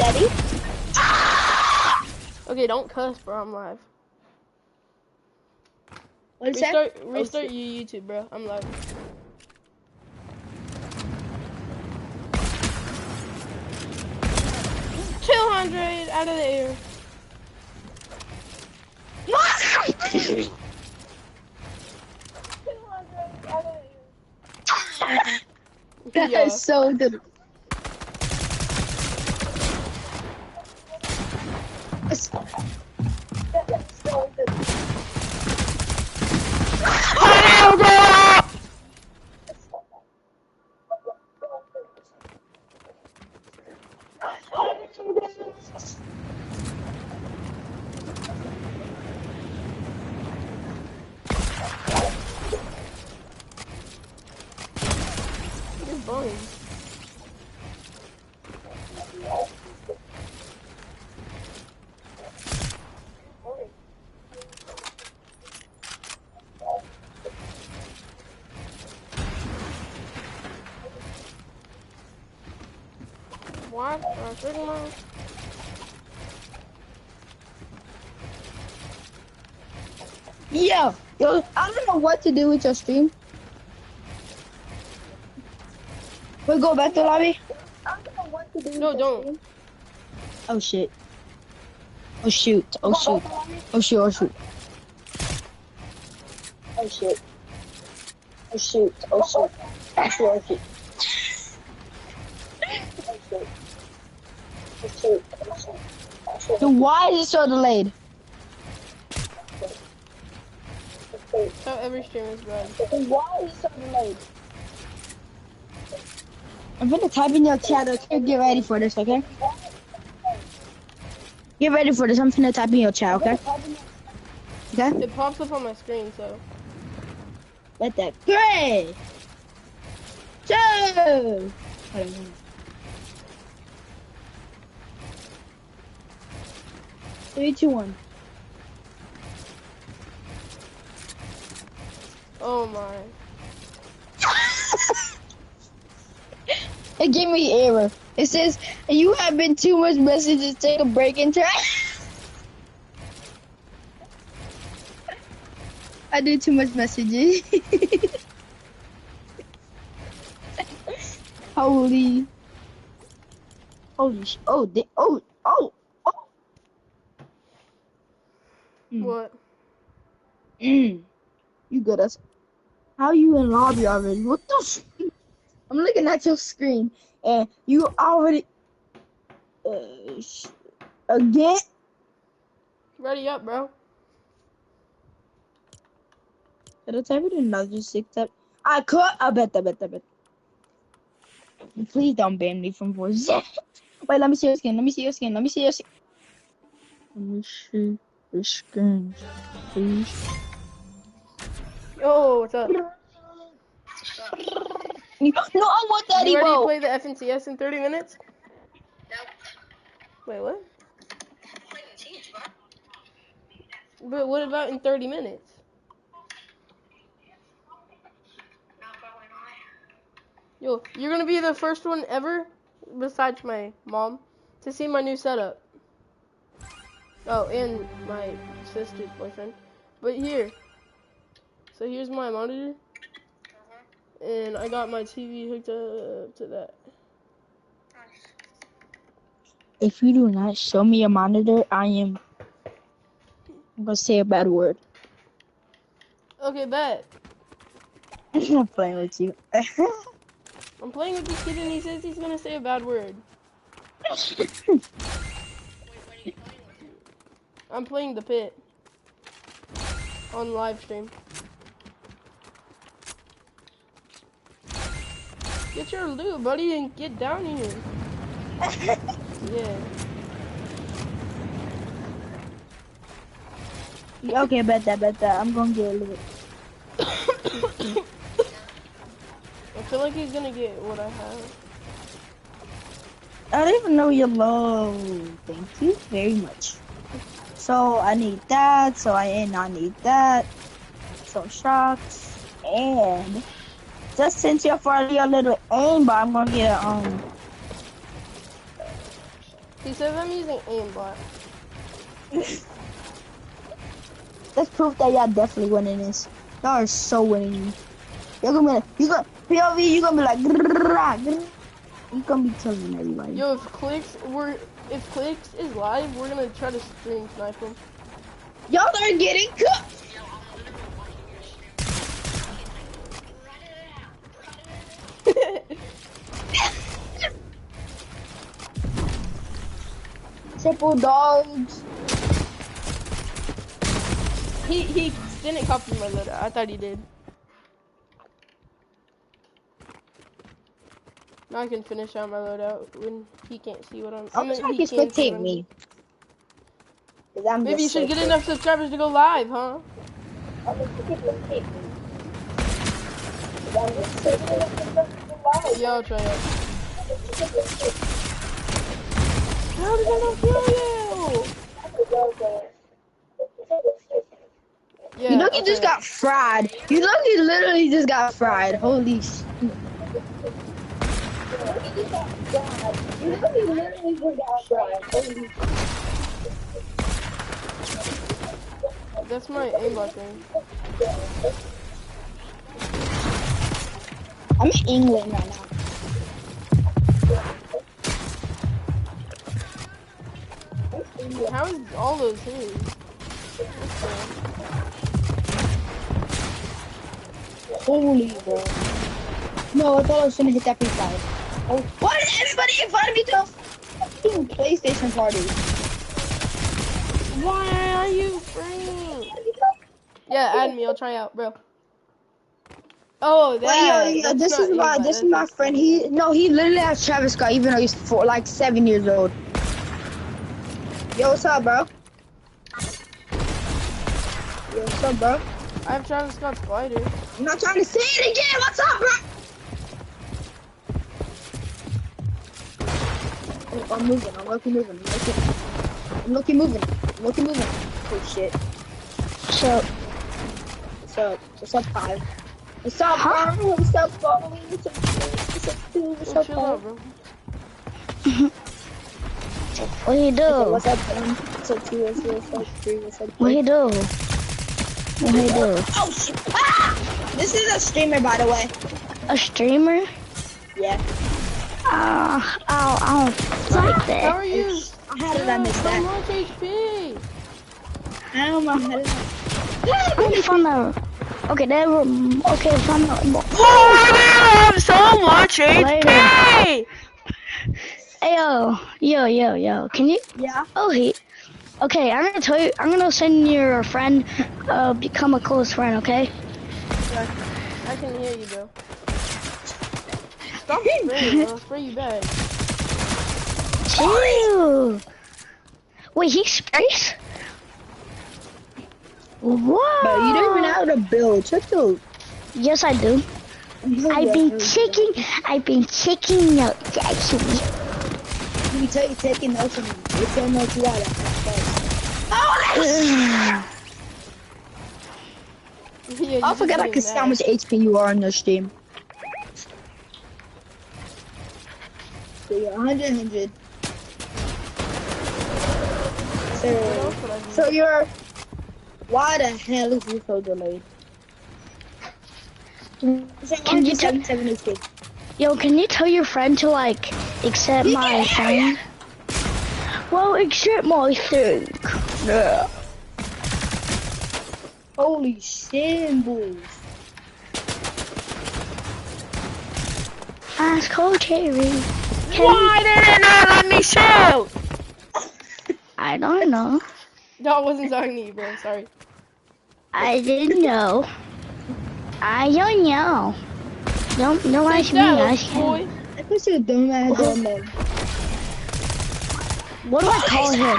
Daddy? Okay, don't cuss, bro. I'm live. What's that? Restart your YouTube, bro. I'm live. $200 out of the air. That is so good. That is so good. You're bones. What? Yo, I don't know what to do with your stream. We'll go back to lobby. I don't know what to do. No, don't. Stream. Oh shit. Oh shoot. Oh shoot. Oh shoot. Oh shoot. Oh shit. Oh shoot. Oh shoot. Oh shoot. Oh shoot. Dude, why is it so delayed? That's how every stream is, bro. Dude, why is it so delayed? I'm gonna type in your chat, okay? Get ready for this, okay? Get ready for this. I'm gonna type in your chat, okay? Okay? It pops up on my screen, so. Let that. 3, 2. 3, 2, 1. Oh my. It gave me error. It says you have been too much messages. Take a break and try. I do too much messages. Holy. Oh, oh. What? You good as? How you in lobby already? What the? I'm looking at your screen and you already again. Ready up, bro. Did I type it in another 6 up? I could. I bet. Please don't ban me from voice. Wait, let me see your skin. Let me see your skin. Let me see your skin. Let me see your skin, please. Yo, what's up? No, I want that. You ready to play the FNCS in 30 minutes? No. Wait, what? Playing the teams, bro. But what about in 30 minutes? No, probably not. Yo, you're gonna be the first one ever, besides my mom, to see my new setup. Oh, and my sister's boyfriend. But here. So here's my monitor. And I got my TV hooked up to that. Nice. If you do not show me a monitor, I'm gonna say a bad word. Okay, bet. I'm not playing with you. I'm playing with this kid and he says he's gonna say a bad word. Wait, what are you playing with? I'm playing the pit. On live stream. Get your loot, buddy, and get down here. Yeah. Okay, bet that. I'm gonna get a little. I feel like he's gonna get what I have. I don't even know your low. Thank you very much. So I need that. So I need that. So shots and just since you're already a little aim, but I'm gonna get He says I'm using aimbot. That's proof that y'all definitely winning this. Y'all are so winning. You're gonna be, POV, you're gonna be like, grrrr, grrrr. You're gonna be killing everybody. Yo, if Clicks is live, we're gonna try to stream snipe him. Y'all are getting cooked. Yo, I'm literally watching your stream. Run it out. Triple dogs. He didn't copy my letter. I thought he did. Now I can finish out my loadout when he can't see what I'm he trying to can see what spectate I'm me. doing. Maybe you should get enough subscribers to go live, huh? Yeah, I'll try it. How did I not kill you? Yeah, You know you I'll just try got fried. You know you literally just got fried. Holy shit. it. That's my aimbot thing. I'm in England right now. How is all those his? Holy bro. No, I thought I was gonna hit that P5. Oh, why did everybody invite me to a fucking PlayStation party? Why are you free? Yeah, add me. I'll try out, bro. Oh, that. Wait, yo, That's this not is my aimbot, this is that's my just friend. aimbot. He literally has Travis Scott, even though he's like 7 years old. Yo, what's up, bro? Yo, what's up, bro? I have Travis Scott Spider. I'm not trying to say it again. What's up, bro? Oh, I'm moving. I'm lucky moving. I'm lucky moving. I'm lucky moving. Oh shit. What's up? What's up? What's up, Five? What's up, bro? What's up, bro? What's up, what's up, dude? What's up, Chill bro? out, bro. What do you do? Okay, what's up, one? What's up, two? What's up, three? What's up, What do four? you do? What do you do? Oh shit! Ah! This is a streamer, by the way. A streamer? Yeah. I don't like How that. are you? How did I miss So that? much HP. I don't know. How did I'm from the. Okay, that room. Okay, from the. Oh, I have so much HP. Hey, yo. Can you? Yeah. Oh, he. Okay, I'm gonna tell you. I'm gonna send your friend. Become a close friend. Okay. I can hear you, bro. Stop spraying, I'll spray you back. Chill. Wait, he sprays? What? But you don't even know how to build. Check those. Yes, I do. I've been checking notes actually. Let me tell you, taking notes from me. It's so much water. Yeah, I forgot I could see how much HP you are on your stream. So you're 100. So you're... Why the hell is you so delayed? Can you tell? 177 HP. Yo, can you tell your friend to like accept my thing? Well, accept my thing. Yeah. Holy shit, boys. Ask Coach Harry. Why did it not let me shoot? I don't know. No, I wasn't talking to you, bro. Sorry. I didn't know. I don't know. Don't ask me. Ask him. boy. I thought you were dumbass on them. What do I call him?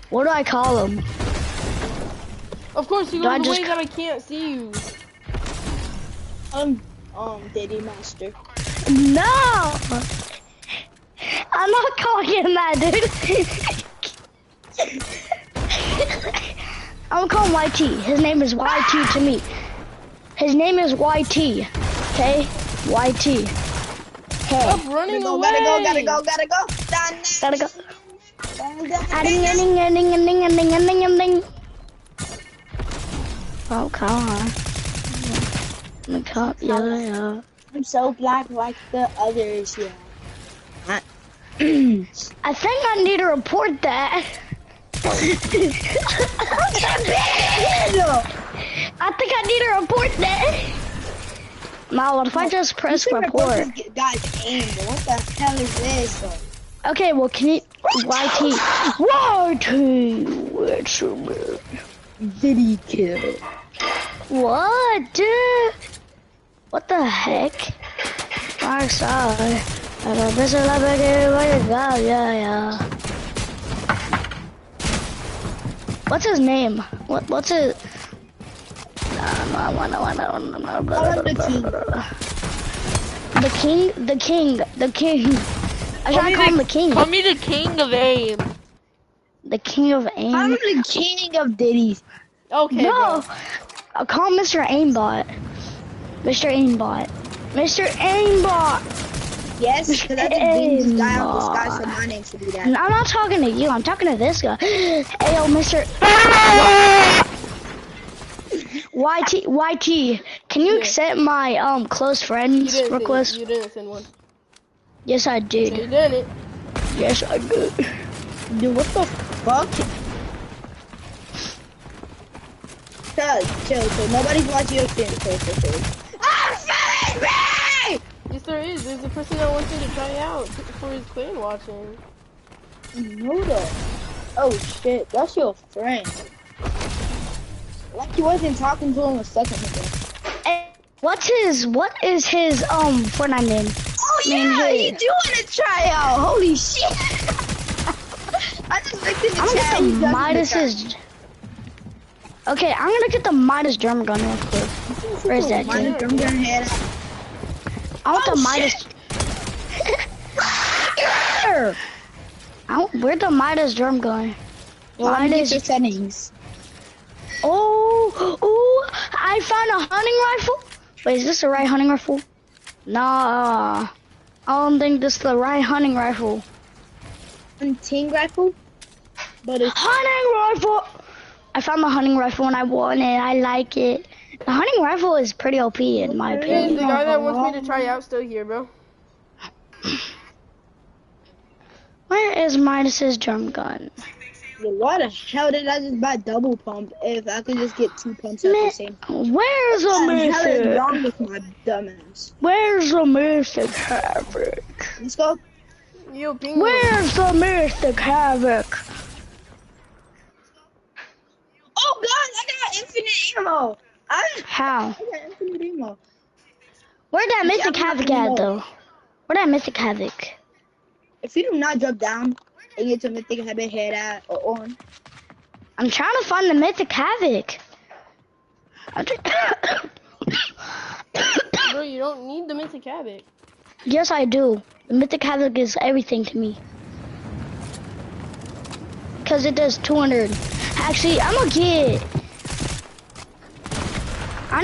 What do I call him? Of course, you Do I go the just way that I can't see you. Diddy Master. No! I'm not calling him that, dude. I'm gonna call him YT. His name is YT to me. His name is YT. Okay? YT. Hey. Stop running away. Gotta go. Gotta go. Oh, come on. The cop, yeah. I'm so black like the others, yeah. I think I need to report that. I think I need to report that. Now, what if I just press report? This guy's aim, but what the hell is this? Okay, well, can you... YT. What's your move? Did he kill? What, dude? What the heck? I saw it. I got this yeah. What's his name? What's his... The king. I try to call him the king. Call me the king of aim. The king of aim. I'm the king of ditties. Okay, No, bro. I'll call him Mr. Aimbot. Mr. Aimbot. Mr. Aimbot. Yes, because I just beat this guy off the sky, so my name should be that. I'm not talking to you. I'm talking to this guy. Hey, yo, Mr. YT, can you accept my close friends request? You didn't send one. Yes, I did. So you didn't. Yes, I did. Dude, what the fuck? Chill, so nobody's watching your stream. Yes, there is. There's a person that wants you to try out for his clan watching. Who the? Oh shit, that's your friend. Like you wasn't talking to him a second ago. Hey, what is his Fortnite name? Oh yeah, you do want to try out. Holy shit! I just looked in the chat. I'm gonna get the Midas's. Okay, I'm gonna get the Midas drum gun real quick. Where's that Midas dude? drum gun head. I want the Midas. Where's the Midas drum gun? Midas your settings. Oh, I found a hunting rifle. Wait, is this the right hunting rifle? Nah, I don't think this is the right hunting rifle. Hunting rifle? But it's Hunting rifle! I found the hunting rifle and I want it. I like it. The hunting rifle is pretty OP in my Hey, opinion. the guy that wants me to try out still here, bro. Where is Midas's drum gun? why the hell did I just buy double pump if I could just get 2 pumps at the same time? Where's the What the hell is mythic? wrong with my dumbass? Where's the mythic havoc? Let's go. Yo, ping. Where's the mythic havoc? Oh god, I got infinite ammo. How? I got infinite ammo. Where'd that mythic I'm not havoc at anymore. though? Where'd that mythic havoc? If you do not drop down and get to mythic habit head at or on. I'm trying to find the mythic havoc. Bro, you don't need the mythic havoc. Yes, I do. The mythic havoc is everything to me. Cause it does 200. Actually, I'm gonna get. I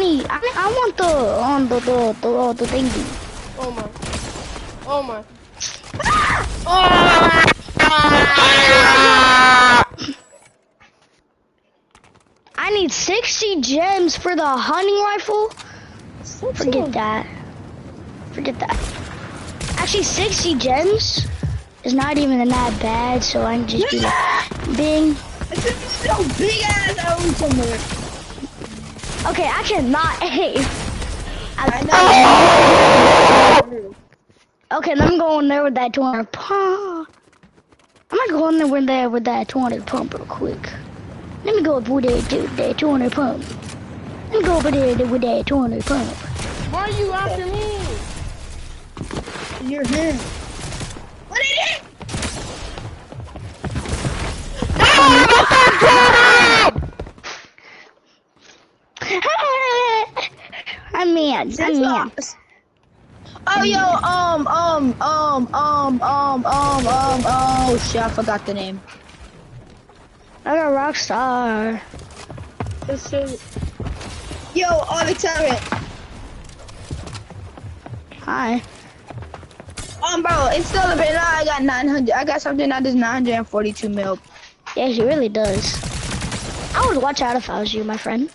want the thingy. Oh my. Oh my. I need 60 gems for the hunting rifle. Forget that. Forget that. Actually, 60 gems is not even that bad, so I can just do that. Bing. It's just so big ass own somewhere. Okay, I cannot aim. I know. Okay, let me go in there with that 200 pump. I'm gonna go in there with that 200 pump real quick. Let me go over there with that 200 pump. Let me go over there with that 200 pump. Why are you after me? You're him. What is it? I'm mad. Oh, yo, oh, shit, I forgot the name. I got Rockstar. Yo, Alexander. Hi. Bro, it's still a bit. No, I got 900. I got something that is 942 mil. Yeah, he really does. I would watch out if I was you, my friend.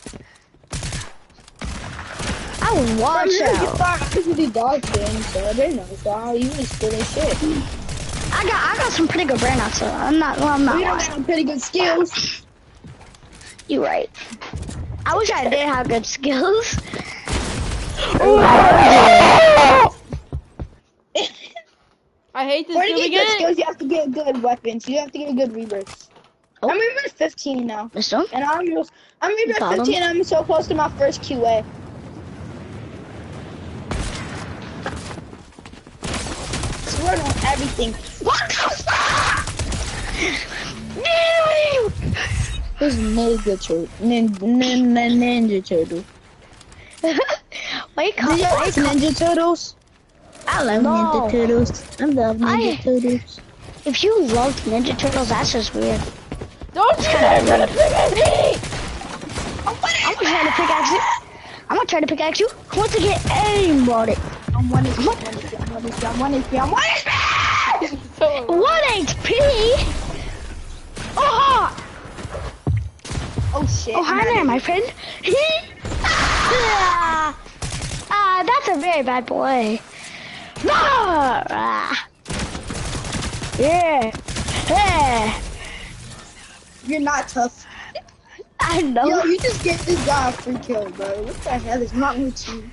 I would watch out. I usually dog things, so they know. So I usually steal their shit. I got some pretty good burnouts, so I'm not You don't lying. got some pretty good skills. You right. I wish I did have good skills. I hate this. Or to Do we get good get skills, it? you have to get good weapons. You have to get good rebirths. Oh. I'm reverse 15 now. This one? And I'm reverse Got 15. him. I'm so close to my first QA. Swear on everything. What the fuck? This Ninja Turtle. Ninja Turtle. Why you call Ninja Turtles? I love Ninja Turtles. I love Ninja Turtles. If you loved Ninja Turtles, that's just weird. Don't you dare try to pickaxe me! I'm gonna try to pickaxe you. I'm gonna try to pickaxe you. I want to get aim on it. I'm 1 HP. I'm 1 HP. I'm 1 HP. I'm 1 HP. So, 1 HP? Oh! Oh shit. Oh, hi there, my friend. That's a very bad boy. Ah. Yeah. Yeah. You're not tough. I know. Yo, you just gave this guy a free kill, bro. What the hell is wrong with you?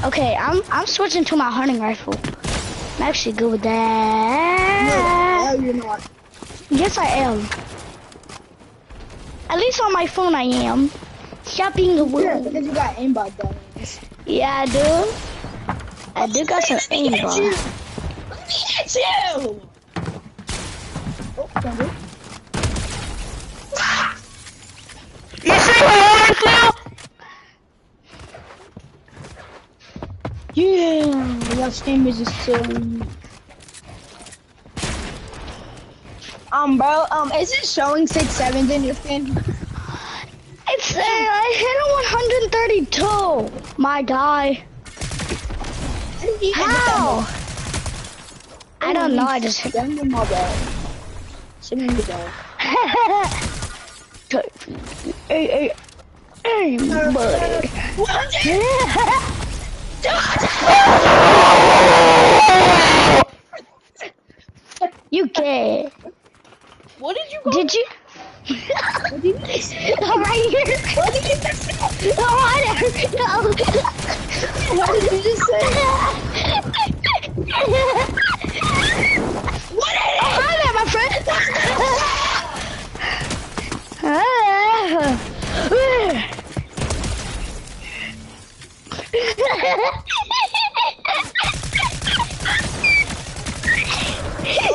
Okay, I'm switching to my hunting rifle. I'm actually good with No, that. hell you're not. Yes, I am. At least on my phone, I am. Shopping the Yeah, world. because you got aimbot guns. Yeah, I do. I do got some aimbot. Let me hit you! Oh, don't do it. you see what I Yeah, that stream is just so. Bro, is it showing 6-7s in your skin? It's I hit a 132. My guy. How? I don't know. I just hit. Send me my ball. Send me the ball. Hey, buddy. You gay. What did you go? Did you? What did you say? I'm right here. What did you say? No. What did you just say? What is it? Hi there, my friend.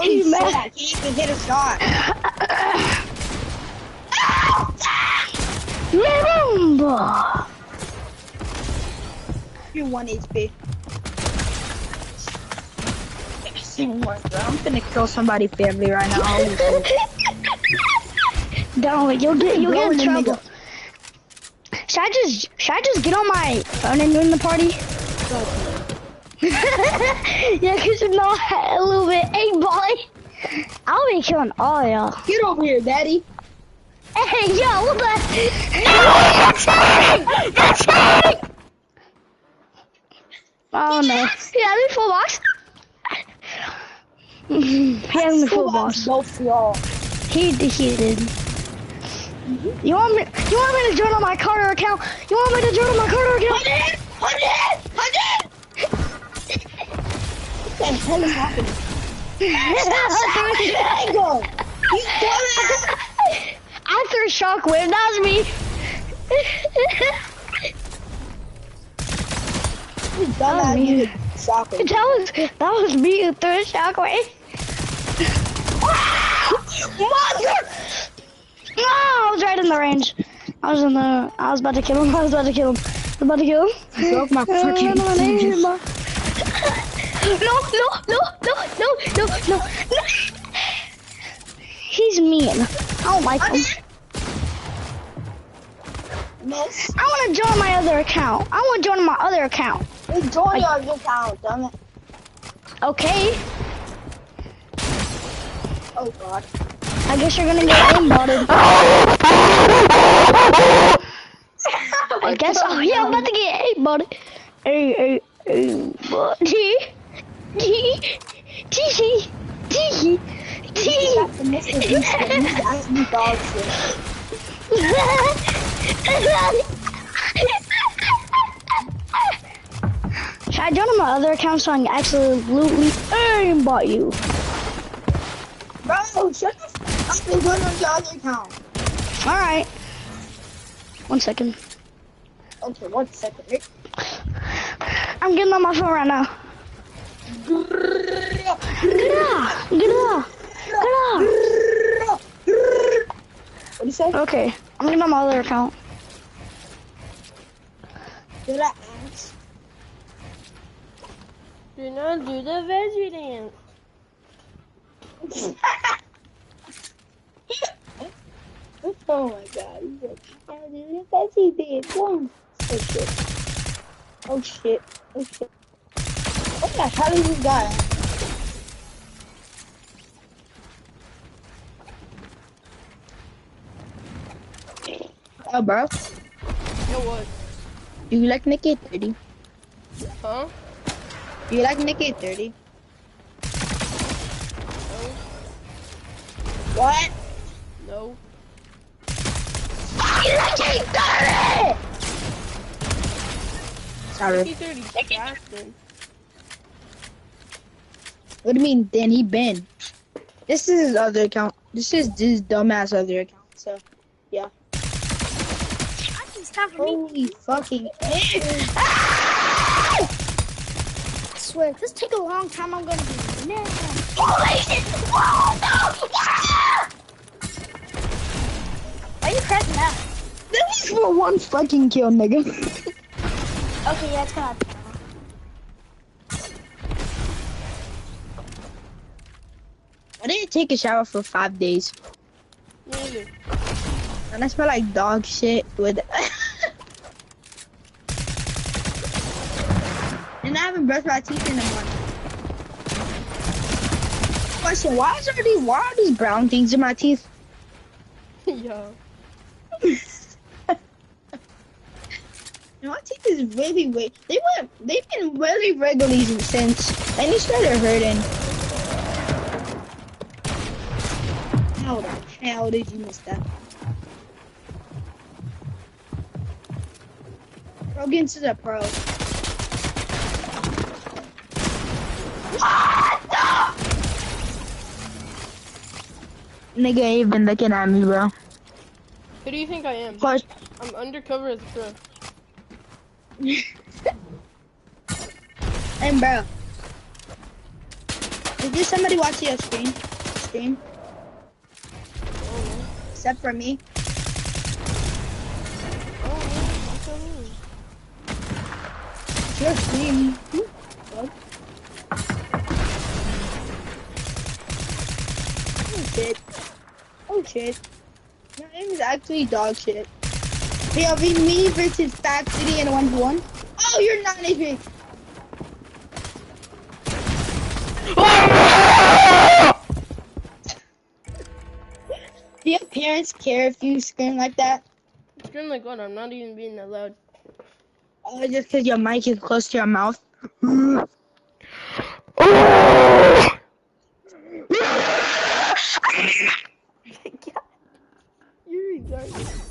He's mad. I can't even hit a shot. Remember. You're 1 HP. I'm finna kill somebody's family right now. Don't, you'll get in trouble. Should I just get on my phone and join the party? Yeah, cause you know a little bit. Hey, boy, I'll be killing all y'all. Get over here, daddy. Hey, yo, what the? Oh no! Yeah, me full box. He has me full box. Both y'all. He did. You want me to join on my Carter account? You want me to join on my Carter account? 100! What the hell is happening? Stop! I threw a shockwave. That was me. That was me who threw a shockwave. Mother! No, I was right in the range. I was about to kill him. Broke my fucking No. He's mean. I don't like him. Miss. I want to join my other account. Join your account, damn it. Okay, Oh god. I guess you're gonna get aimbotted. I guess. Oh yeah, I'm about to get aimbotted. Aimbotted. You got the Mr. Beast skin. He's actually dog shit. Should I join on my other account so I can absolutely aimbot you? Bro, shut the f up and go on your other account. Alright. 1 second. Okay, 1 second. Rick. I'm getting on my phone right now. Get out! Get out! Get out! What do you say? Okay, I'm getting on my other account. Did I ask? Do not do the veggie dance. Oh my god. He's like, I did what he did. Boom. Oh shit. Oh shit. Oh shit. What the hell is this guy? Oh, bro. Yo, what? Do you like Nikki 30? Huh? Do you like Nikki 30? No. What? No. You like Nikki 30! Sorry. P30 Gaston. What do you mean, then he been? This is his other account. This is this dumbass other account, so, yeah. Holy fucking I swear, if this take a long time, I'm gonna be mad. Holy shit! Whoa, no! Why are you crashing out? This is for one fucking kill, nigga. Okay, yeah, it's gonna. I didn't take a shower for 5 days. Me neither. And I smell like dog shit with and I haven't brushed my teeth in a month. Question, why are these brown things in my teeth? Yo. My teeth is really they've been really wriggly since and they started hurting. How the hell did you miss that? Rogan's is a pro. What the? Nigga ain't even looking at me, bro. Who do you think I am? But I'm undercover as a pro. and bro, did somebody watch your stream? Oh, Except for me. what's that mean? Your stream. What? Oh shit. Oh shit. Your name is actually dog shit. Hey, it'll be me versus Fat City in a 1v1. Oh, you're not HP. Do your parents care if you scream like that? Scream like what? I'm not even being that loud. Oh, just because your mic is close to your mouth? You're retarded.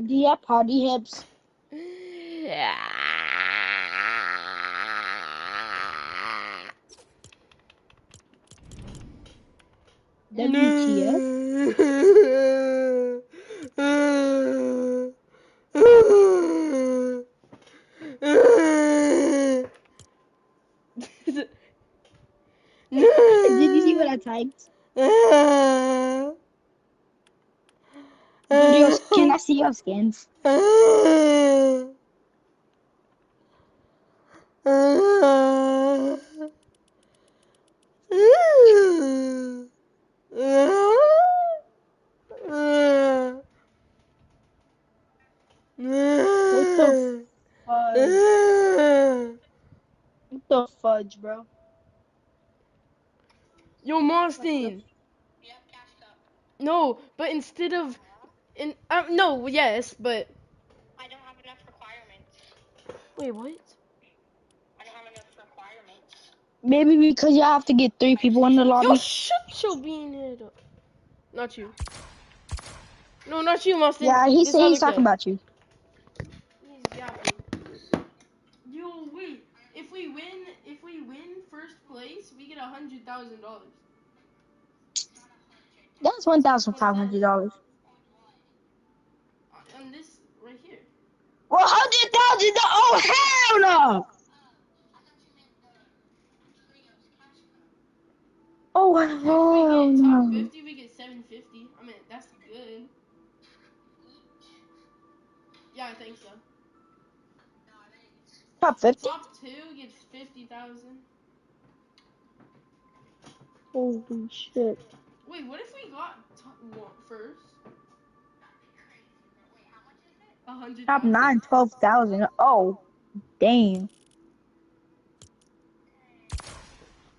Do you have party hips? WTF? Did you see what I typed? Can I see your skins? What the fuck? What the fuck? budge, bro. Yo, Mostin. Yep, cashed up. No, but instead of no, yes, but I don't have enough requirements. wait, what? I don't have enough requirements. Maybe because you have to get 3 people in the Yo, lobby. shut your bean head up. Not you. No, not you, Mostin. Yeah, he This said other he's talking kid. about you. He's yapping. Yo, wait. If we win first place, we get $100,000. That's $1,500. On this right here. 100,000? Oh hell no! Oh If hell we get top no! 50, we get 750. I mean, that's good. Yeah, I think so. Top 50? Top 2 gets 50,000. Holy shit! Wait, what if we got first? Top 100,000. 9, 12,000. Oh damn!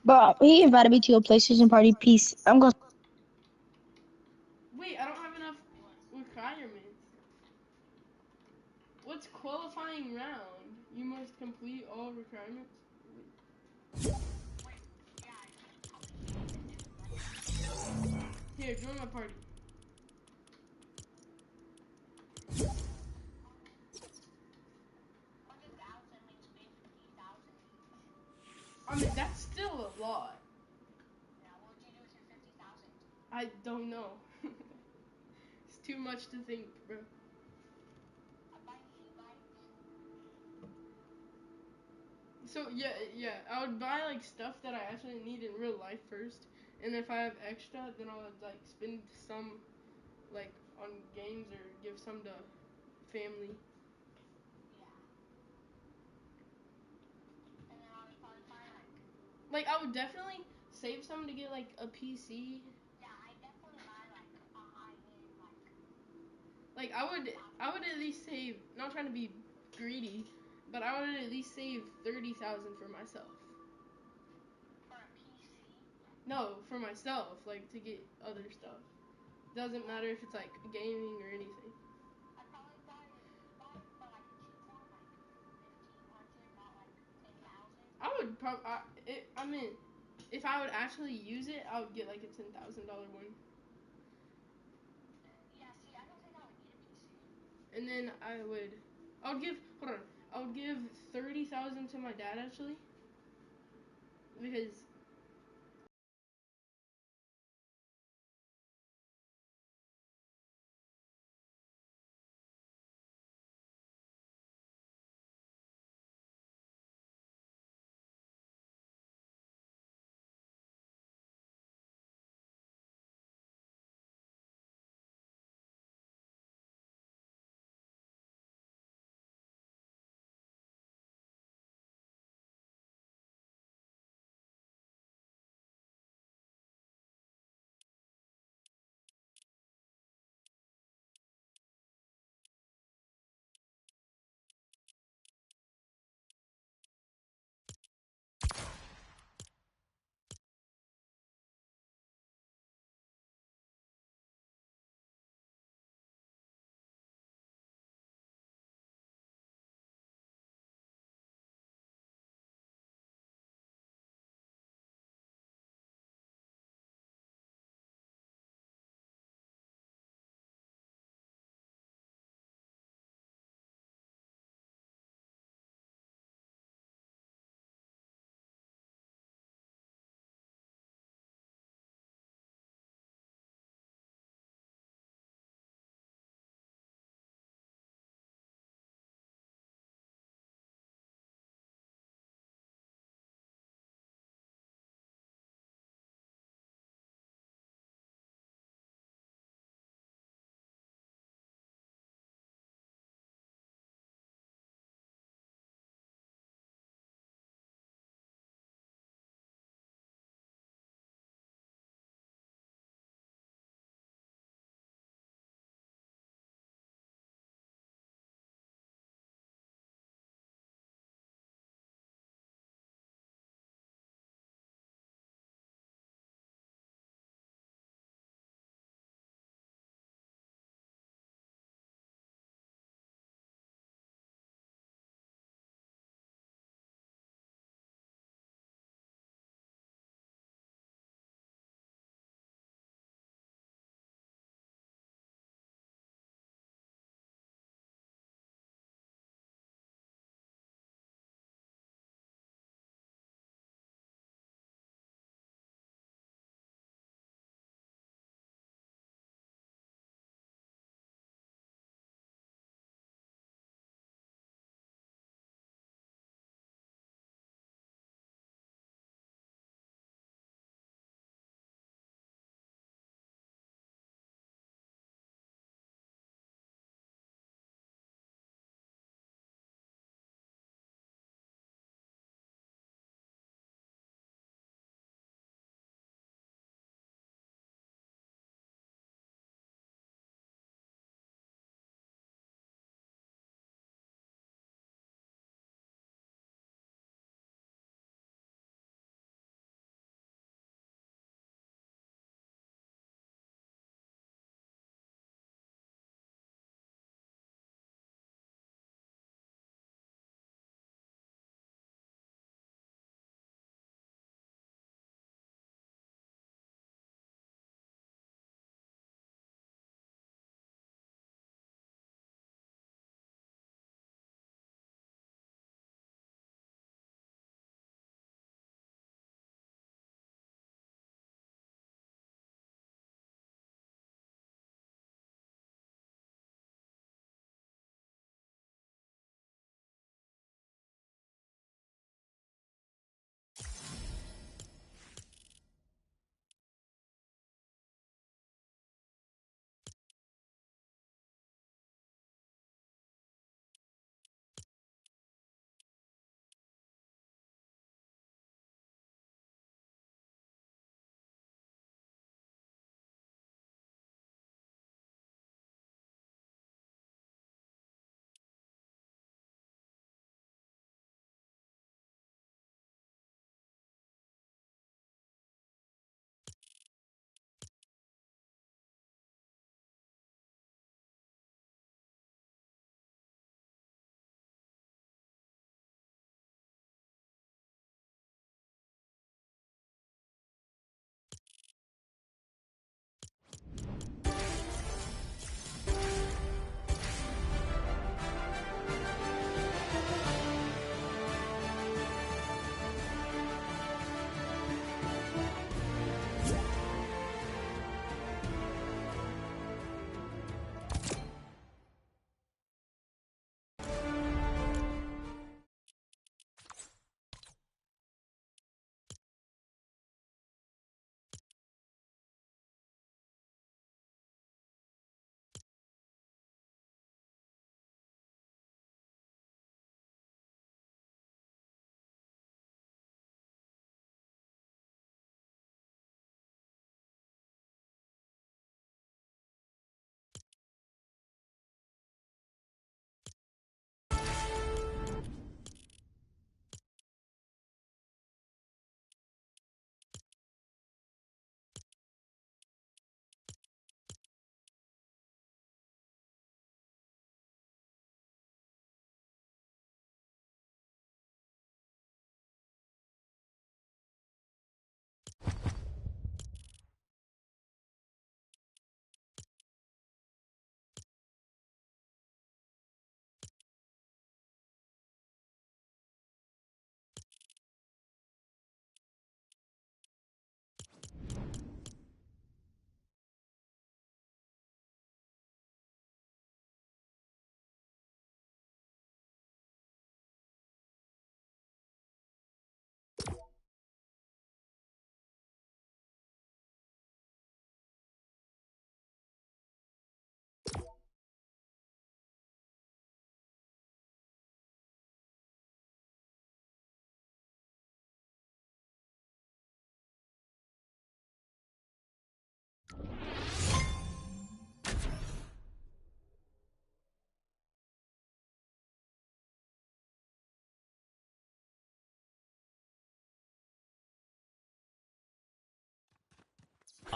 But he invited me to a PlayStation party. Peace. I'm gonna. Wait, I don't have enough requirements. What's qualifying round? You must complete all requirements. Here, join my party. I mean, that's still a lot. I don't know. It's too much to think, bro. So yeah, I would buy like stuff that I actually need in real life first, and if I have extra, then I would like spend some like on games or give some to family. Like I would definitely save some to get like a PC. Like I would at least save. Not trying to be greedy, but I would at least save 30,000 for myself. No, for myself, like to get other stuff. Doesn't matter if it's like gaming or anything. I would probably. I mean, if I would actually use it, I would get like a $10,000 one. And then I would give. Hold on. I would give 30,000 to my dad actually, because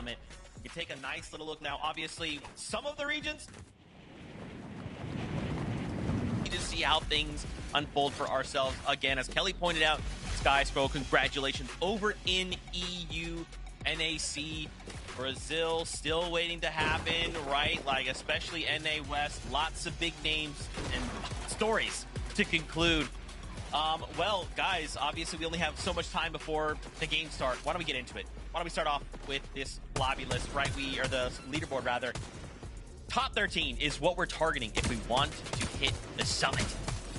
it. You take a nice little look now. Obviously, some of the regions, you just see how things unfold for ourselves. Again, as Kelly pointed out, Skyscroll, congratulations. Over in EU, NAC, Brazil, still waiting to happen, right? Like, especially NA West, lots of big names and stories to conclude. Well, guys, obviously we only have so much time before the game starts. Why don't we get into it? Why don't we start off with this lobby list, right? Or the leaderboard, rather. Top 13 is what we're targeting if we want to hit the summit.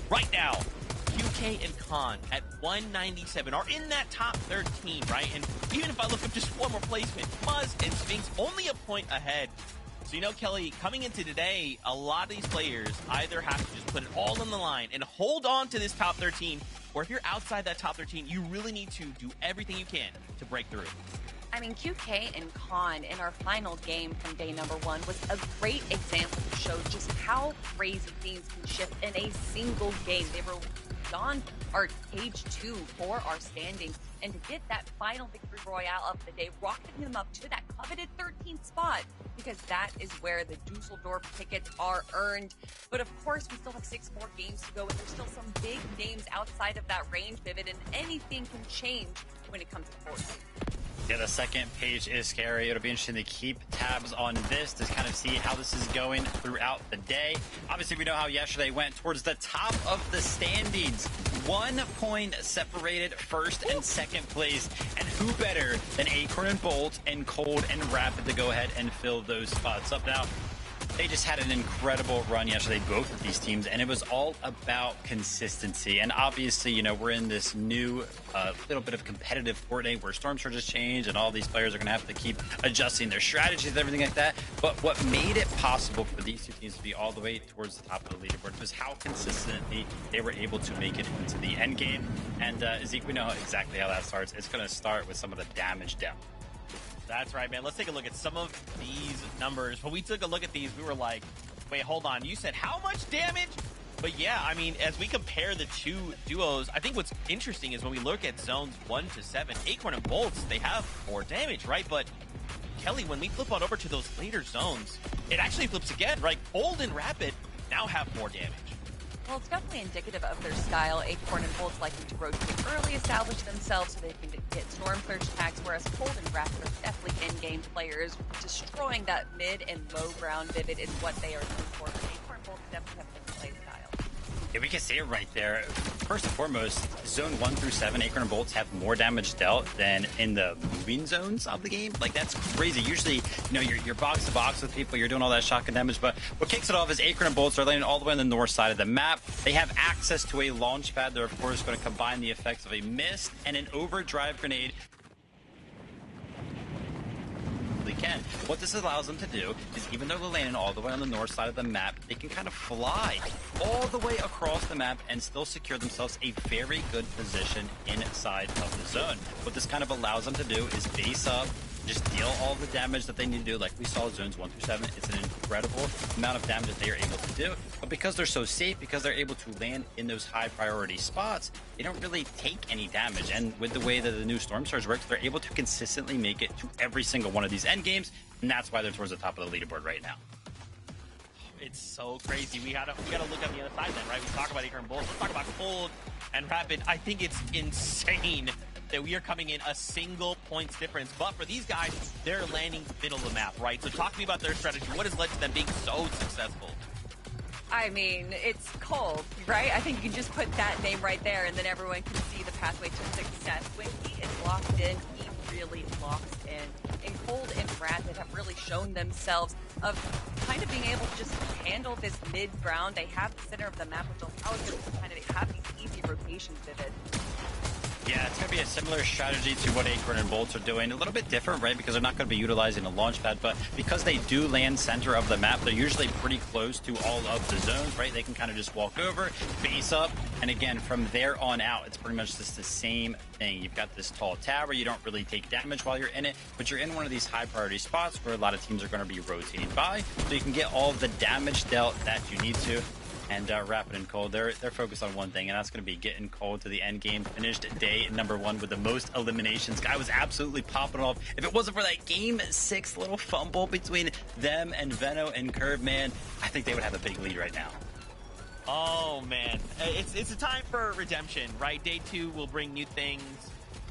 Right now, QK and Khan at 197 are in that top 13, right? And even if I look up just one more placement, Muzz and Sphinx only a point ahead. So, you know, Kelly, coming into today, a lot of these players either have to just put it all on the line and hold on to this top 13, or if you're outside that top 13, you really need to do everything you can to break through. I mean, QK and Khan in our final game from day number 1 was a great example to show just how crazy things can shift in a single game. They were on our page 2 for our standings, and to get that final victory royale of the day, rocketing them up to that coveted 13th spot, because that is where the Dusseldorf tickets are earned. But of course, we still have 6 more games to go, and there's still some big names outside of that range, Vivid, and anything can change when it comes to Fortnite. Yeah, the second page is scary. It'll be interesting to keep tabs on this to kind of see how this is going throughout the day. Obviously, we know how yesterday went towards the top of the standings. 1 point separated first and second place. And who better than Acorn and Bolt and Cold and Rapid to go ahead and fill those spots up. Now, they just had an incredible run yesterday, both of these teams, and it was all about consistency. And obviously, you know, we're in this new little bit of competitive Fortnite where storm surges change and all these players are going to have to keep adjusting their strategies and everything like that. But what made it possible for these two teams to be all the way towards the top of the leaderboard was how consistently they were able to make it into the end game. And Zeke, we know exactly how that starts. It's going to start with some of the damage depth. That's right, man. Let's take a look at some of these numbers. When we took a look at these, we were like, wait, hold on. You said how much damage? But yeah, I mean, as we compare the two duos, I think what's interesting is when we look at zones 1 to 7, Acorn and Bolts, they have more damage, right? But Kelly, when we flip on over to those later zones, it actually flips again, right? Bold and Rapid now have more damage. Well, it's definitely indicative of their style. Acorn and Bolt's liking to rotate early, establish themselves so they can get storm surge attacks, whereas Cold and Rapid are definitely in-game players. Destroying that mid and low ground Vivid is what they are known for. But Acorn and Bolt definitely have different play style. Yeah, we can see it right there. First and foremost, zone 1 through 7, Acorn and Bolts have more damage dealt than in the moving zones of the game. Like, that's crazy. Usually, you know, you're box to box with people, you're doing all that shotgun damage, but what kicks it off is Acorn and Bolts are landing all the way on the north side of the map. They have access to a launch pad. They're, of course, going to combine the effects of a mist and an overdrive grenade. Can. What this allows them to do is, even though they're landing all the way on the north side of the map, they can kind of fly all the way across the map and still secure themselves a very good position inside of the zone. What this kind of allows them to do is base up, just deal all the damage that they need to do. Like we saw zones 1 through 7, it's an incredible amount of damage that they are able to do. But because they're so safe, because they're able to land in those high priority spots, they don't really take any damage. And with the way that the new Storm Surge works, they're able to consistently make it to every single one of these end games, and that's why they're towards the top of the leaderboard right now. It's so crazy. We gotta look at the other side then, right? We talk about Acorn Bulls, let's talk about Cold and Rapid. I think it's insane that we are coming in a single points difference. But for these guys, they're landing middle of the map, right? So talk to me about their strategy. What has led to them being so successful? I mean, it's Cold, right? I think you can just put that name right there, and then everyone can see the pathway to success. When he is locked in, he really locks in. And Cold and Rapid have really shown themselves of kind of being able to just handle this mid-ground. They have the center of the map, which allows them to kind of have these easy rotations Vivid. Yeah, it's going to be a similar strategy to what Acorn and Bolts are doing. A little bit different, right? Because they're not going to be utilizing a launch pad, but because they do land center of the map, they're usually pretty close to all of the zones, right? They can kind of just walk over, base up, and again, from there on out, it's pretty much just the same thing. You've got this tall tower, you don't really take damage while you're in it, but you're in one of these high priority spots where a lot of teams are going to be rotating by, so you can get all of the damage dealt that you need to. And Rapid and Cold, they're focused on one thing, and that's going to be getting Cold to the end game. Finished day number 1 with the most eliminations. Guy was absolutely popping off. If it wasn't for that game 6 little fumble between them and Veno and Curve, man, I think they would have a big lead right now. Oh, man. It's a time for redemption, right? Day 2 will bring new things.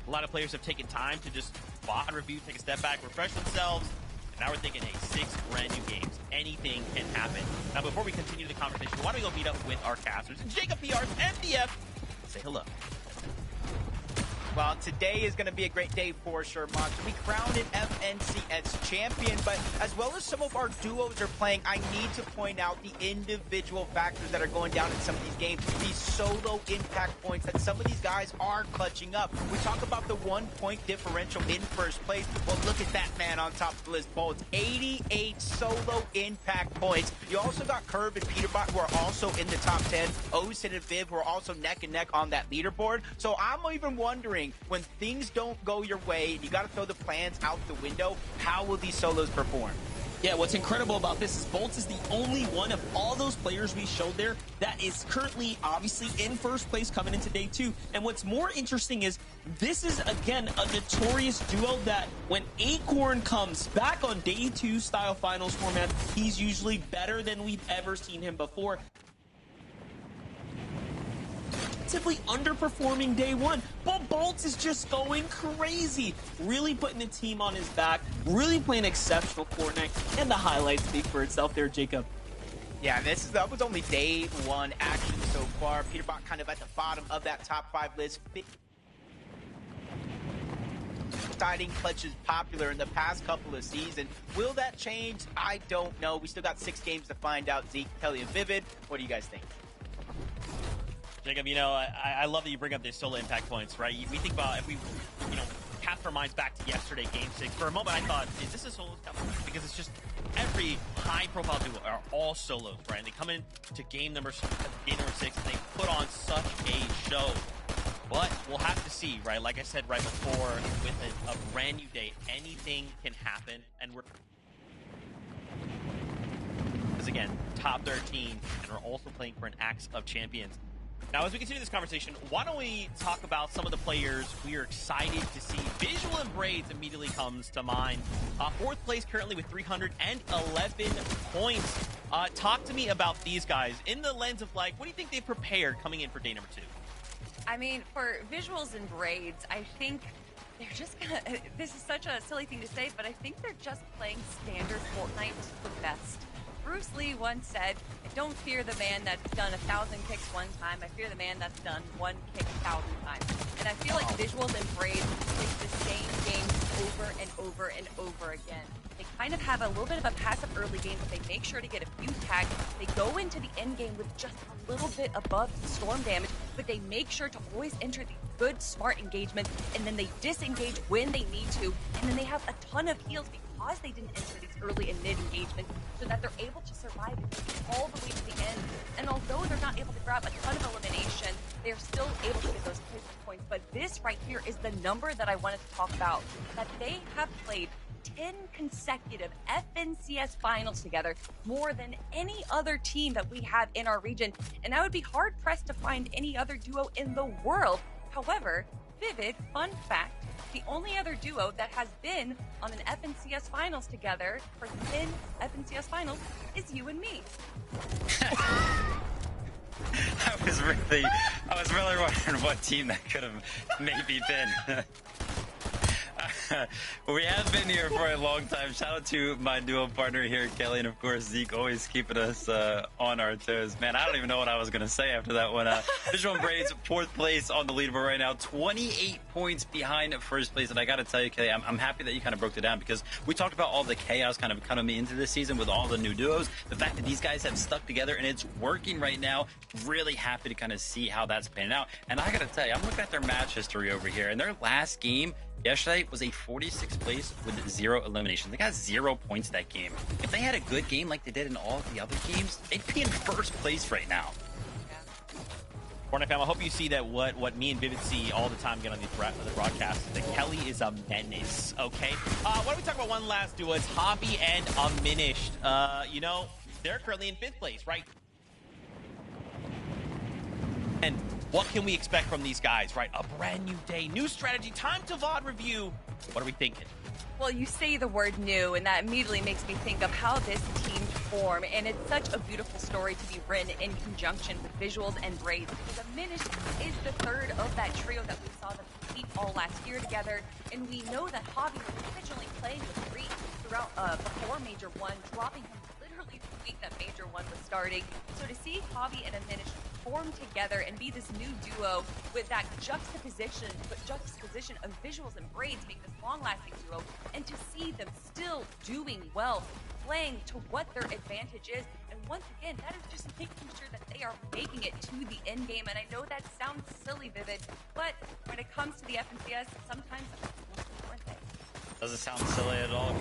A lot of players have taken time to just VOD review, take a step back, refresh themselves. And now we're thinking, hey, 6 brand new games. Anything can happen. Now, before we continue the conversation, why don't we go meet up with our casters? And Jacob PR's MDF, say hello. Well, today is going to be a great day for sure, Monster. We crowned an FNCS champion, but as well as some of our duos are playing, I need to point out the individual factors that are going down in some of these games. These solo impact points that some of these guys are clutching up. We talk about the 1-point differential in first place. Well, look at that man on top of the list, Bolts. 88 solo impact points. You also got Curve and Peterbot, who are also in the top 10. Osin and Viv, who are also neck and neck on that leaderboard. So I'm even wondering, when things don't go your way and you got to throw the plans out the window, how will these solos perform? Yeah, what's incredible about this is Bolts is the only one of all those players we showed there that is currently obviously in first place coming into day 2. And what's more interesting is this is, again, a notorious duo that when Acorn comes back on day 2 style finals format, he's usually better than we've ever seen him before. Simply underperforming day 1, but Bolts is just going crazy, really putting the team on his back, really playing exceptional Fortnite, and the highlights speak for itself there, Jacob. Yeah, that was only day 1 action so far. Peterbot kind of at the bottom of that top 5 list. Exciting clutches popular in the past couple of seasons. Will that change? I don't know. We still got 6 games to find out. Zeke, Kelly, and Vivid. What do you guys think? Jacob, you know, I love that you bring up these solo impact points, right? We think about if we, you know, cast our minds back to yesterday, Game 6. For a moment, I thought, is this a solo stuff? Because it's just every high-profile duo are all solos, right? And they come in to game number 6, and they put on such a show. But we'll have to see, right? Like I said right before, with a brand new day, anything can happen, and we're... Because again, top 13, and we're also playing for an Axe of Champions. Now, as we continue this conversation, why don't we talk about some of the players we are excited to see? Visual and Braids immediately comes to mind. 4th place currently with 311 points. Talk to me about these guys in the lens of, like, what do you think they prepared coming in for day number 2? I mean, for Visuals and Braids, I think they're just gonna, this is such a silly thing to say, but I think they're just playing standard Fortnite the best. Bruce Lee once said, I don't fear the man that's done 1,000 kicks one time, I fear the man that's done 1 kick 1,000 times. And I feel like Visuals and Braids play the same games over and over and over again. They kind of have a little bit of a passive early game, but they make sure to get a few tags. They go into the end game with just a little bit above storm damage, but they make sure to always enter the good, smart engagement, and then they disengage when they need to, and then they have a ton of heals because they didn't enter these early and mid engagements, so that they're able to survive and get all the way to the end. And although they're not able to grab a ton of elimination, they're still able to get those points. But this right here is the number that I wanted to talk about, that they have played 10 consecutive FNCS finals together, more than any other team that we have in our region. And I would be hard-pressed to find any other duo in the world. However, Vivid, fun fact, the only other duo that has been on an FNCS finals together for 10 FNCS finals is you and me. I was really wondering what team that could have maybe been. We have been here for a long time. Shout out to my duo partner here, Kelly, and of course Zeke, always keeping us on our toes. Man, I don't even know what I was going to say after that one. Visual and Braids, 4th place on the leaderboard right now, 28 points behind first place. And I got to tell you, Kelly, I'm happy that you kind of broke it down, because we talked about all the chaos kind of coming into this season with all the new duos. The fact that these guys have stuck together and it's working right now, really happy to kind of see how that's panning out. And I got to tell you, I'm looking at their match history over here, and their last game yesterday was a 46th place with 0 eliminations. They got 0 points that game. If they had a good game like they did in all of the other games, they'd be in first place right now. Fortnite fam, I hope you see that what me and Vivid see all the time again on the broadcast is that Kelly is a menace, okay? Why don't we talk about one last duo? It's Hobby and Diminished. You know, they're currently in 5th place, right? And what can we expect from these guys, right? A brand new day, new strategy, time to VOD review. What are we thinking? Well, you say the word new, and that immediately makes me think of how this team form, and it's such a beautiful story to be written in conjunction with visuals and braids, because Minish is the third of that trio that we saw them compete all last year together, and we know that Hobby was originally playing with Reed throughout before Major 1, dropping him literally the week that Major 1 was starting. So to see Hobby and Minish form together and be this new duo with that juxtaposition of visuals and braids, being this long-lasting duo, and to see them still doing well, playing to what their advantage is, and once again, that is just making sure that they are making it to the end game. And I know that sounds silly, Vivid, but when it comes to the FNCS, sometimes aren't they? Doesn't sound silly at all.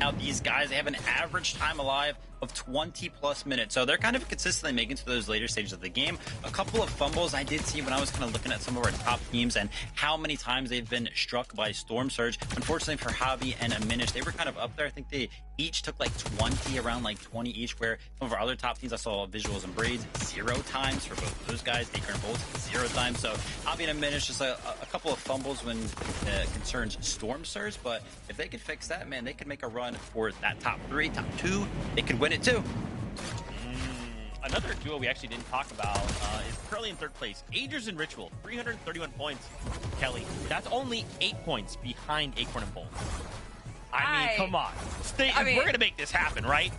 Now these guys, they have an average time alive of 20 plus minutes, so they're kind of consistently making it to those later stages of the game. A couple of fumbles I did see when I was kind of looking at some of our top teams and how many times they've been struck by Storm Surge. Unfortunately for Hobby and Minish, they were kind of up there. I think they each took like 20, around like 20 each, where some of our other top teams, I saw visuals and braids 0 times for both of those guys. Acorn and Bolts 0 times. So Hobby and Minish, just a couple of fumbles when it concerns Storm Surge, but if they could fix that, man, they could make a run for that top 3, top 2. They could win it too. Another duo we actually didn't talk about is currently in 3rd place. Agers and Ritual, 331 points. Kelly, that's only 8 points behind Acorn and Bolt. I mean, come on. We're going to make this happen, right?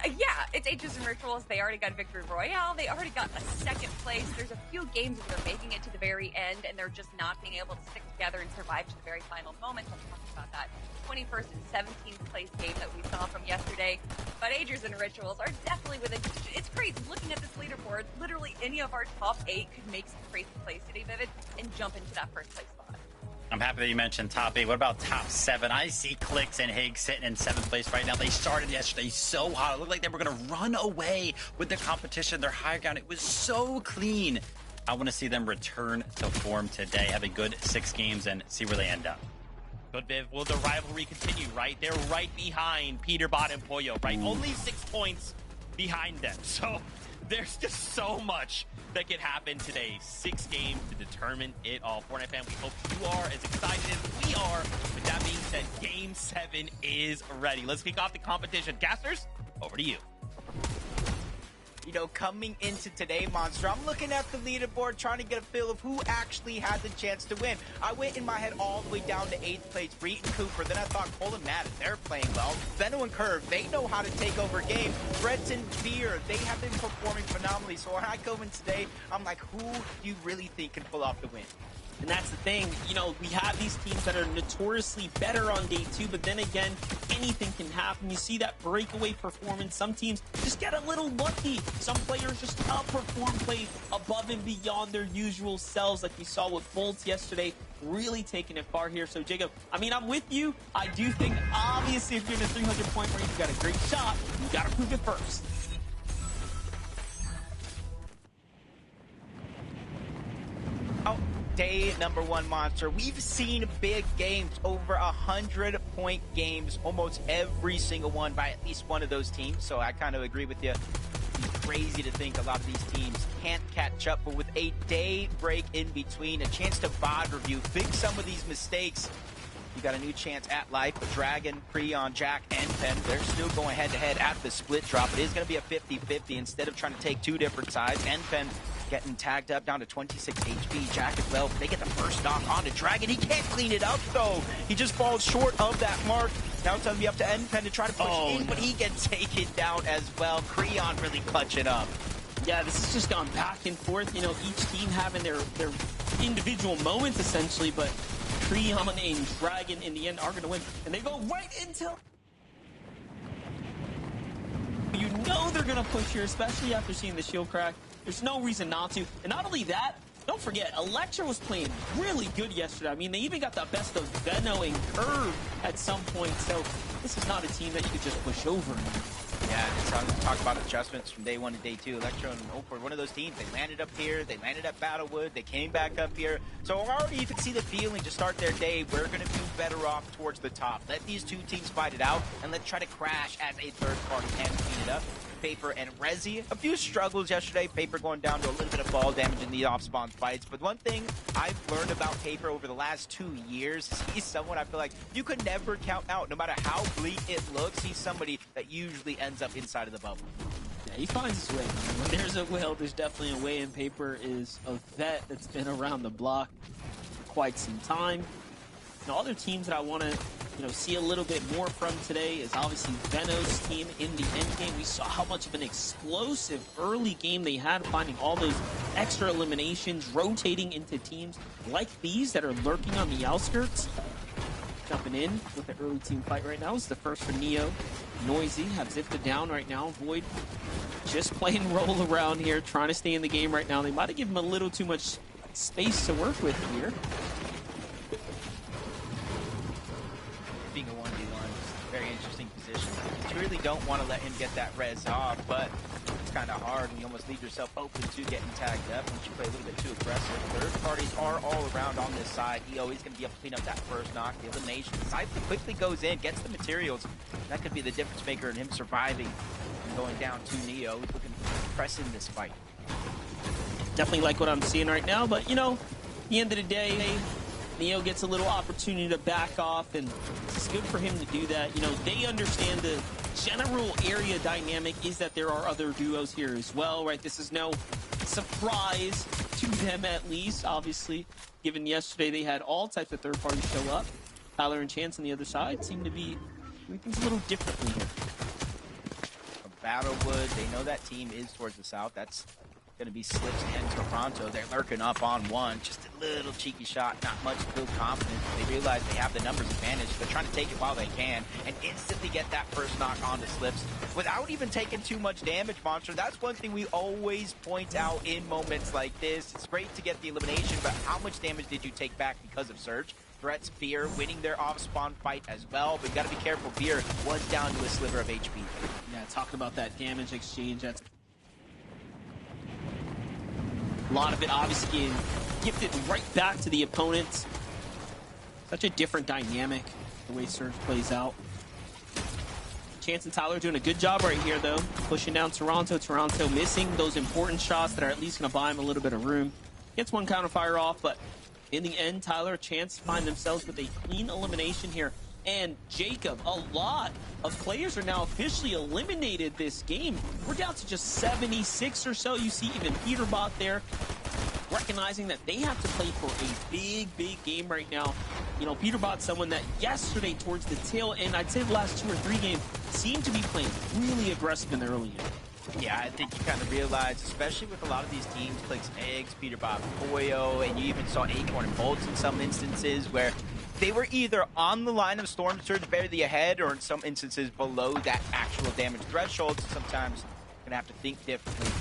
Yeah, it's Ages and Rituals. They already got Victory Royale. They already got a 2nd place. There's a few games where they're making it to the very end, and they're just not being able to stick together and survive to the very final moment. We'll talk about that 21st and 17th place game that we saw from yesterday. But Ages and Rituals are definitely within. It's crazy. Looking at this leaderboard, literally any of our top 8 could make some crazy plays today, Vivid, and jump into that 1st place spot. I'm happy that you mentioned top 8. What about top 7? I see Clicks and Higgs sitting in 7th place right now. They started yesterday so hot. It looked like they were going to run away with the competition. Their high ground, it was so clean. I want to see them return to form today, have a good 6 games, and see where they end up. But Viv, will the rivalry continue, right? They're right behind Peterbot and Pollo, right? Only 6 points behind them. So there's just so much that could happen today. 6 games to determine it all. Fortnite fan, we hope you are as excited as we are. With that being said, Game 7 is ready. Let's kick off the competition. Casters, over to you. You know, coming into today, Monster, I'm looking at the leaderboard, trying to get a feel of who actually had the chance to win. I went in my head all the way down to 8th place, Breet and Cooper. Then I thought Cole and Madden, they're playing well. Benno and Curve, they know how to take over games. Fred's and Fear, they have been performing phenomenally. So when I go in today, I'm like, who do you really think can pull off the win? And that's the thing, you know, we have these teams that are notoriously better on day 2, but then again, anything can happen. You see that breakaway performance. Some teams just get a little lucky. Some players just outperform, play above and beyond their usual selves, like we saw with Bolts yesterday, really taking it far here. So, Jacob, I mean, I'm with you. I do think, obviously, if you're in a 300-point range, you got a great shot. You got to prove it first. Day number 1, Monster. We've seen big games, over 100-point games, almost every single one by at least one of those teams. So I kind of agree with you. It's crazy to think a lot of these teams can't catch up, but with a day break in between, a chance to VOD review, fix some of these mistakes. You got a new chance at life. Dragon, Creon, Jack, and Pen, they're still going head-to-head at the split drop. It is going to be a 50-50 instead of trying to take 2 different sides. And Pen getting tagged up down to 26 HP. Jack as well. They get the first knock onto Dragon. He can't clean it up, though. He just falls short of that mark. Now it's going to be up to N-Pen to try to push in, but he gets taken down as well. Creon really clutching up. Yeah, this has just gone back and forth. You know, each team having their individual moments, essentially, but Creon and Dragon in the end are going to win. And they go right into... You know they're going to push here, especially after seeing the shield crack. There's no reason not to. And not only that, don't forget, Electra was playing really good yesterday. I mean, they even got the best of Benno and Curve at some point. So this is not a team that you could just push over. Yeah, it's talk about adjustments from day 1 to day 2. Electro and Oak were one of those teams. They landed up here. They landed at Battlewood. They came back up here. So already you can see the feeling to start their day. We're going to do better off towards the top. Let these 2 teams fight it out, and let's try to crash as a third party and clean it up. Paper and Rezi. A few struggles yesterday. Paper going down to a little bit of fall damage in the off-spawn fights. But one thing I've learned about Paper over the last 2 years is he's someone I feel like you could never count out. No matter how bleak it looks, he's somebody that usually ends up inside of the bubble. Yeah, he finds his way. When there's a will, there's definitely a way, and Paper is a vet that's been around the block for quite some time. Now, other teams that I want to see a little bit more from today is obviously Veno's team in the end game. We saw how much of an explosive early game they had, finding all those extra eliminations, rotating into teams like these that are lurking on the outskirts. Jumping in with the early team fight right now is the first for Neo. Noisy have Zifta down right now. Void just playing roll around here, trying to stay in the game right now. They might have given him a little too much space to work with here. Being a 1v1, very interesting position. You really don't want to let him get that res off, but it's kind of hard and you almost leave yourself open to getting tagged up once you play a little bit too aggressive. Third parties are all around on this side. EO is going to be able to clean up that first knock. The elimination. Cypher quickly goes in, gets the materials. That could be the difference maker in him surviving and going down to Neo. He's looking to press in this fight. Definitely like what I'm seeing right now, but at the end of the day, Neo gets a little opportunity to back off, and it's good for him to do that. They understand the general area dynamic is that there are other duos here as well, right? This is no surprise to them, at least, obviously, given yesterday they had all types of third parties show up. Tyler and Chance on the other side seem to be doing things a little differently here. From Battlewood, they know that team is towards the south. That's going to be Slips and Toronto. They're lurking up on one. Just a little cheeky shot, not much to build confidence. They realize they have the numbers advantage. They're trying to take it while they can and instantly get that first knock onto Slips without even taking too much damage, Monster. That's one thing we always point out in moments like this. It's great to get the elimination, but how much damage did you take back because of Surge? Threats, Beer winning their off-spawn fight as well, but you got to be careful. Beer was down to a sliver of HP. Yeah, talking about that damage exchange, that's a lot of it obviously getting gifted right back to the opponents. Such a different dynamic, the way Surge plays out. Chance and Tyler doing a good job right here, though. Pushing down Toronto. Toronto missing those important shots that are at least going to buy him a little bit of room. Gets one counter fire off, but in the end, Tyler, Chance find themselves with a clean elimination here. And Jacob, a lot of players are now officially eliminated this game. We're down to just 76 or so. You see even Peterbot there, recognizing that they have to play for a big game right now. Peterbot's someone that yesterday towards the tail end, I'd say the last 2 or 3 games, seemed to be playing really aggressive in the early game. Yeah, I think you kind of realize, especially with a lot of these teams, Clicks, Eggs, Peterbot, Boyo, and you even saw Acorn and Bolts in some instances where they were either on the line of Storm Surge barely ahead or in some instances below that actual damage threshold. So sometimes you're going to have to think differently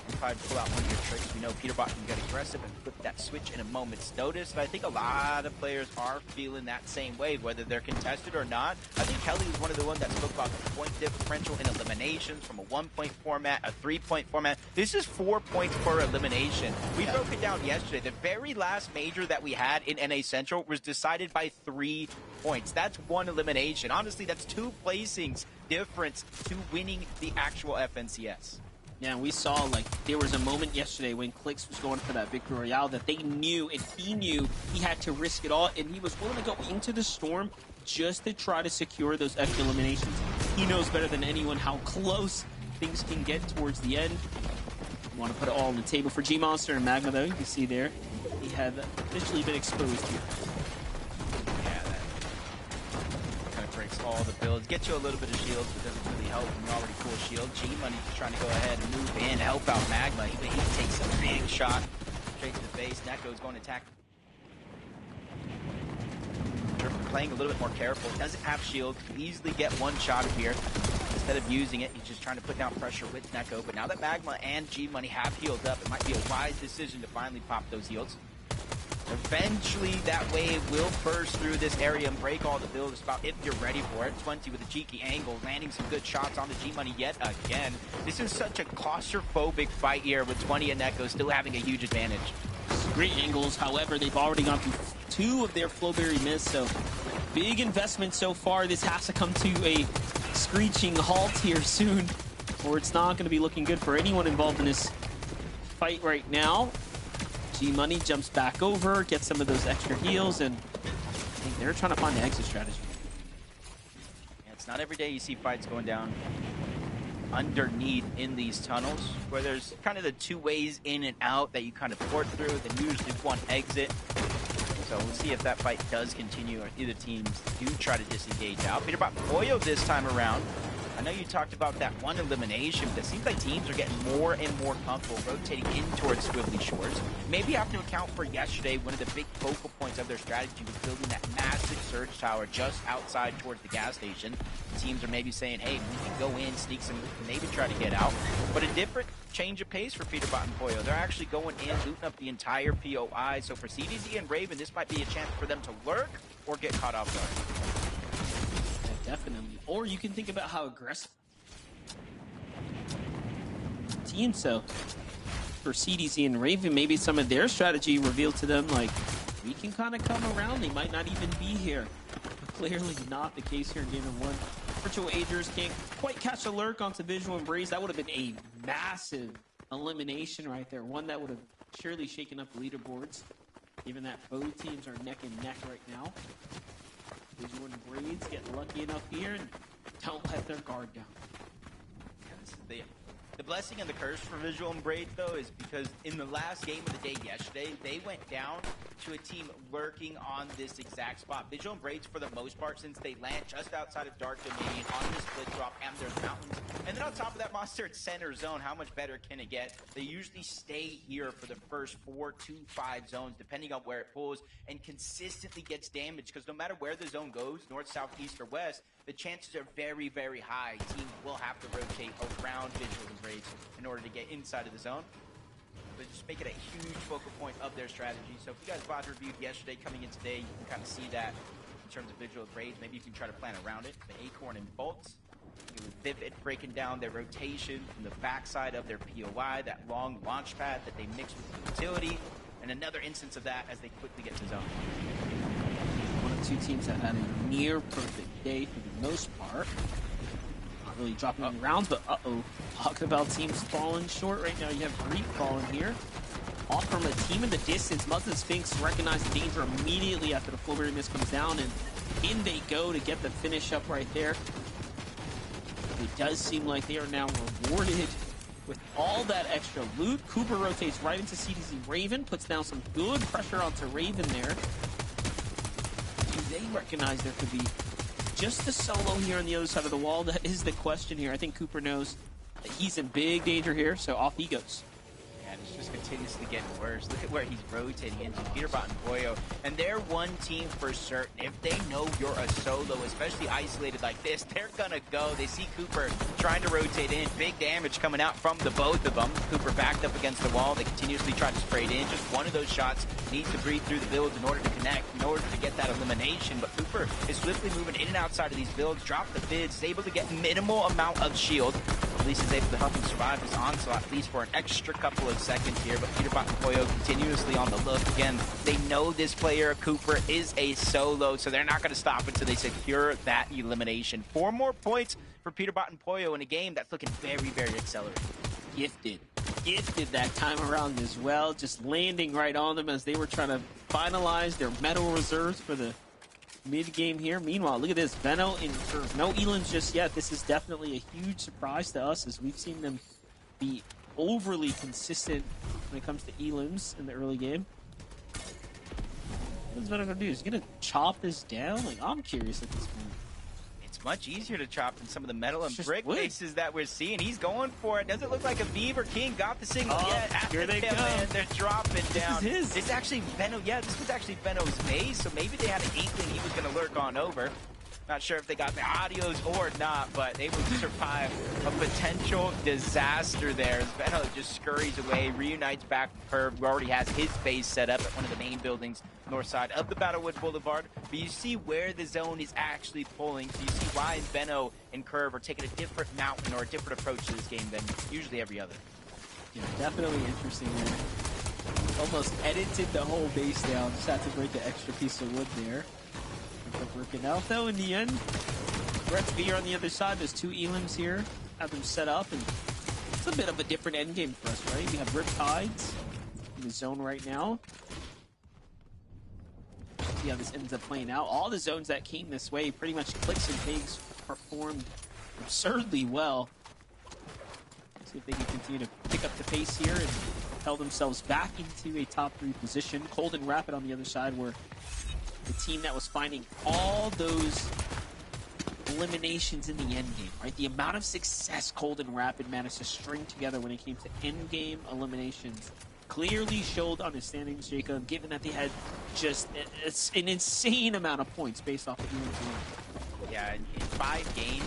and probably pull out one of your tricks. We know Peterbot can get aggressive and flip that switch in a moment's notice. But I think a lot of players are feeling that same way, whether they're contested or not. I think Kelly was one of the ones that spoke about the point differential in eliminations from a 1-point format, a 3-point format. This is 4 points per elimination. We broke it down yesterday. The very last major that we had in NA Central was decided by 3 points. That's 1 elimination. Honestly, that's 2 placings difference to winning the actual FNCS. Yeah, and we saw, there was a moment yesterday when Clicks was going for that Victory Royale that they knew, and he knew he had to risk it all, and he was willing to go into the storm just to try to secure those extra eliminations. He knows better than anyone how close things can get towards the end. You want to put it all on the table for G-Monster and Magma, though. You can see there, he had officially been exposed here. Breaks all the builds, gets you a little bit of shields, but doesn't really help when you're already full shield. G-Money just trying to go ahead and move in, help out Magma. He takes a big shot straight to the face. Neko's going to attack. Playing a little bit more careful. Doesn't have shield. Can easily get one shot here. Instead of using it, he's just trying to put down pressure with Neko. But now that Magma and G-Money have healed up, it might be a wise decision to finally pop those heals. Eventually, that wave will burst through this area and break all the builds about if you're ready for it. 20 with a cheeky angle, landing some good shots on the G-Money yet again. This is such a claustrophobic fight here with 20 and Neko still having a huge advantage. Great angles, however, they've already gone through 2 of their Flowberry miss, so big investment so far. This has to come to a screeching halt here soon. or it's not going to be looking good for anyone involved in this fight right now. G-Money jumps back over, gets some of those extra heals, and I think they're trying to find the exit strategy. Yeah, it's not every day you see fights going down underneath in these tunnels, where there's kind of the two ways in and out that you kind of port through, then usually one exit. So we'll see if that fight does continue or either teams do try to disengage out. Peter Boyo this time around. I know you talked about that one elimination, but it seems like teams are getting more and more comfortable rotating in towards Swiftly Shores. Maybe you have to account for yesterday, one of the big focal points of their strategy was building that massive surge tower just outside towards the gas station. Teams are maybe saying, hey, we can go in, sneak some, maybe try to get out. But a different change of pace for Peter and Poyo. They're actually going in, looting up the entire POI. So for CDZ and Raven, this might be a chance for them to lurk or get caught off guard. Yeah, definitely. Or you can think about how aggressive team. So for CDZ and Raven, maybe some of their strategy revealed to them, like, we can kind of come around. They might not even be here. But clearly not the case here in Game 1. Virtual Agers can't quite catch a lurk onto Visual and Braze. That would have been a massive elimination right there. One that would have surely shaken up the leaderboards, given that both teams are neck and neck right now. Visual and Braze get lucky enough here and don't let their guard down. The blessing and the curse for Visual and Braid, though, is because in the last game of the day yesterday, they went down to a team lurking on this exact spot. Visual and Braids, for the most part, since they land just outside of Dark Dominion on this split drop and there's mountains. And then on top of that, monster at center zone, how much better can it get? They usually stay here for the first 4 to 5 zones, depending on where it pulls, and consistently gets damaged, because no matter where the zone goes, north, south, east, or west, the chances are very, very high. Teams will have to rotate around Visual and Braids in order to get inside of the zone. But just make it a huge focal point of their strategy. So if you guys VOD reviewed yesterday, coming in today, you can kind of see that in terms of Visual Braids. Maybe you can try to plan around it. The Acorn and Bolts, Vivid breaking down their rotation from the backside of their POI, that long launch pad that they mix with the utility, and another instance of that as they quickly get to zone. One of two teams that had a near perfect day for the most part. Not really dropping any rounds, but talking about teams falling short right now. You have Greek falling here. Off from a team in the distance. Muzz and Sphinx recognize the danger immediately after the Fullberry miss comes down, and in they go to get the finish up right there. It does seem like they are now rewarded with all that extra loot. Cooper rotates right into CDZ Raven, puts down some good pressure onto Raven there. Do they recognize there could be just a solo here on the other side of the wall? That is the question here. I think Cooper knows that he's in big danger here, so off he goes. And it's just continuously getting worse. Look at where he's rotating into, Peterbot and Boyo. And they're one team for certain. If they know you're a solo, especially isolated like this, they're gonna go. They see Cooper trying to rotate in. Big damage coming out from the both of them. Cooper backed up against the wall. They continuously try to spray it in. Just one of those shots needs to breathe through the builds in order to connect, in order to get that elimination. But Cooper is swiftly moving in and outside of these builds. Drop the bids, is able to get minimal amount of shield. At least is able to help him survive his onslaught, at least for an extra couple of seconds here. But Peterbot and Poyo continuously on the look. Again, they know this player, Cooper, is a solo, so they're not going to stop until they secure that elimination. 4 more points for Peterbot and Poyo in a game that's looking very, very accelerated. Gifted that time around as well, just landing right on them as they were trying to finalize their metal reserves for the mid-game here. Meanwhile, look at this, Veno in curve. No Elims just yet. This is definitely a huge surprise to us, as we've seen them be overly consistent when it comes to Elims in the early game. What is Veno gonna do? Is he gonna chop this down? Like, I'm curious at this point. It's much easier to chop than some of the metal and brick bases that we're seeing. He's going for it. Doesn't look like a Beaver King got the signal yet. Here they go. They're dropping down. This is his. It's actually Veno. Yeah, this was actually Veno's base, so maybe they had an inkling he was going to lurk on over. Not sure if they got the audios or not, but they will survive a potential disaster there as Veno just scurries away, reunites back with Curve, who already has his base set up at one of the main buildings north side of the Battlewood Boulevard. But you see where the zone is actually pulling, so you see why Veno and Curve are taking a different mountain or a different approach to this game than usually every other. Yeah, definitely interesting there. Almost edited the whole base down, just had to break an extra piece of wood there. Working out though in the end. Brett's Veer on the other side. There's 2 Elims here. have them set up, and it's a bit of a different end game for us, right? We have Riptides in the zone right now. See how this ends up playing out. All the zones that came this way, pretty much Clicks and Pigs performed absurdly well. See if they can continue to pick up the pace here and propel themselves back into a top 3 position. Cold and Rapid on the other side were the team that was finding all those eliminations in the end game, right? The amount of success Cold and Rapid managed to string together when it came to end game eliminations clearly showed on his standings, Jacob, given that they had just an insane amount of points based off of the end game. Yeah, in 5 games,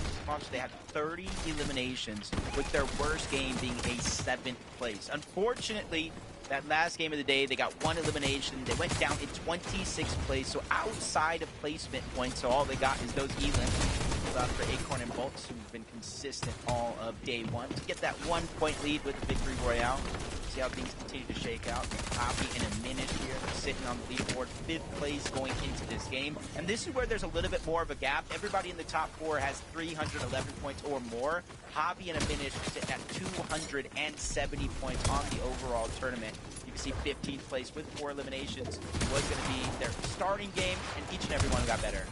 they had 30 eliminations, with their worst game being a 7th place. Unfortunately, that last game of the day, they got 1 elimination. They went down in 26th place, so outside of placement points, so all they got is those elims. For Acorn and Bolts, who've been consistent all of day 1 to get that 1-point lead with the Victory Royale. See how things continue to shake out. Poppy in a minute here, sitting on the leaderboard, 5th place going into this game. And this is where there's a little bit more of a gap. Everybody in the top 4 has 311 points or more. Hobby in a minute sitting at 270 points on the overall tournament. You can see 15th place with 4 eliminations was going to be their starting game, and each and every one got better.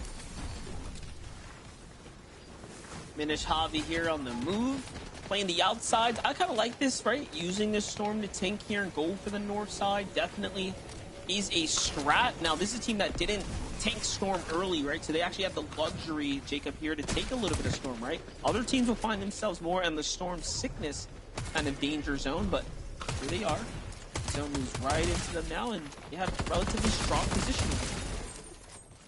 Minish Javi here on the move, playing the outside. I kind of like this, right? Using the Storm to tank here and go for the north side. Definitely is a strat. Now, this is a team that didn't tank Storm early, right? So they actually have the luxury, Jacob, here to take a little bit of Storm, right? Other teams will find themselves more in the Storm sickness kind of danger zone, but here they are. The zone moves right into them now, and they have relatively strong positioning.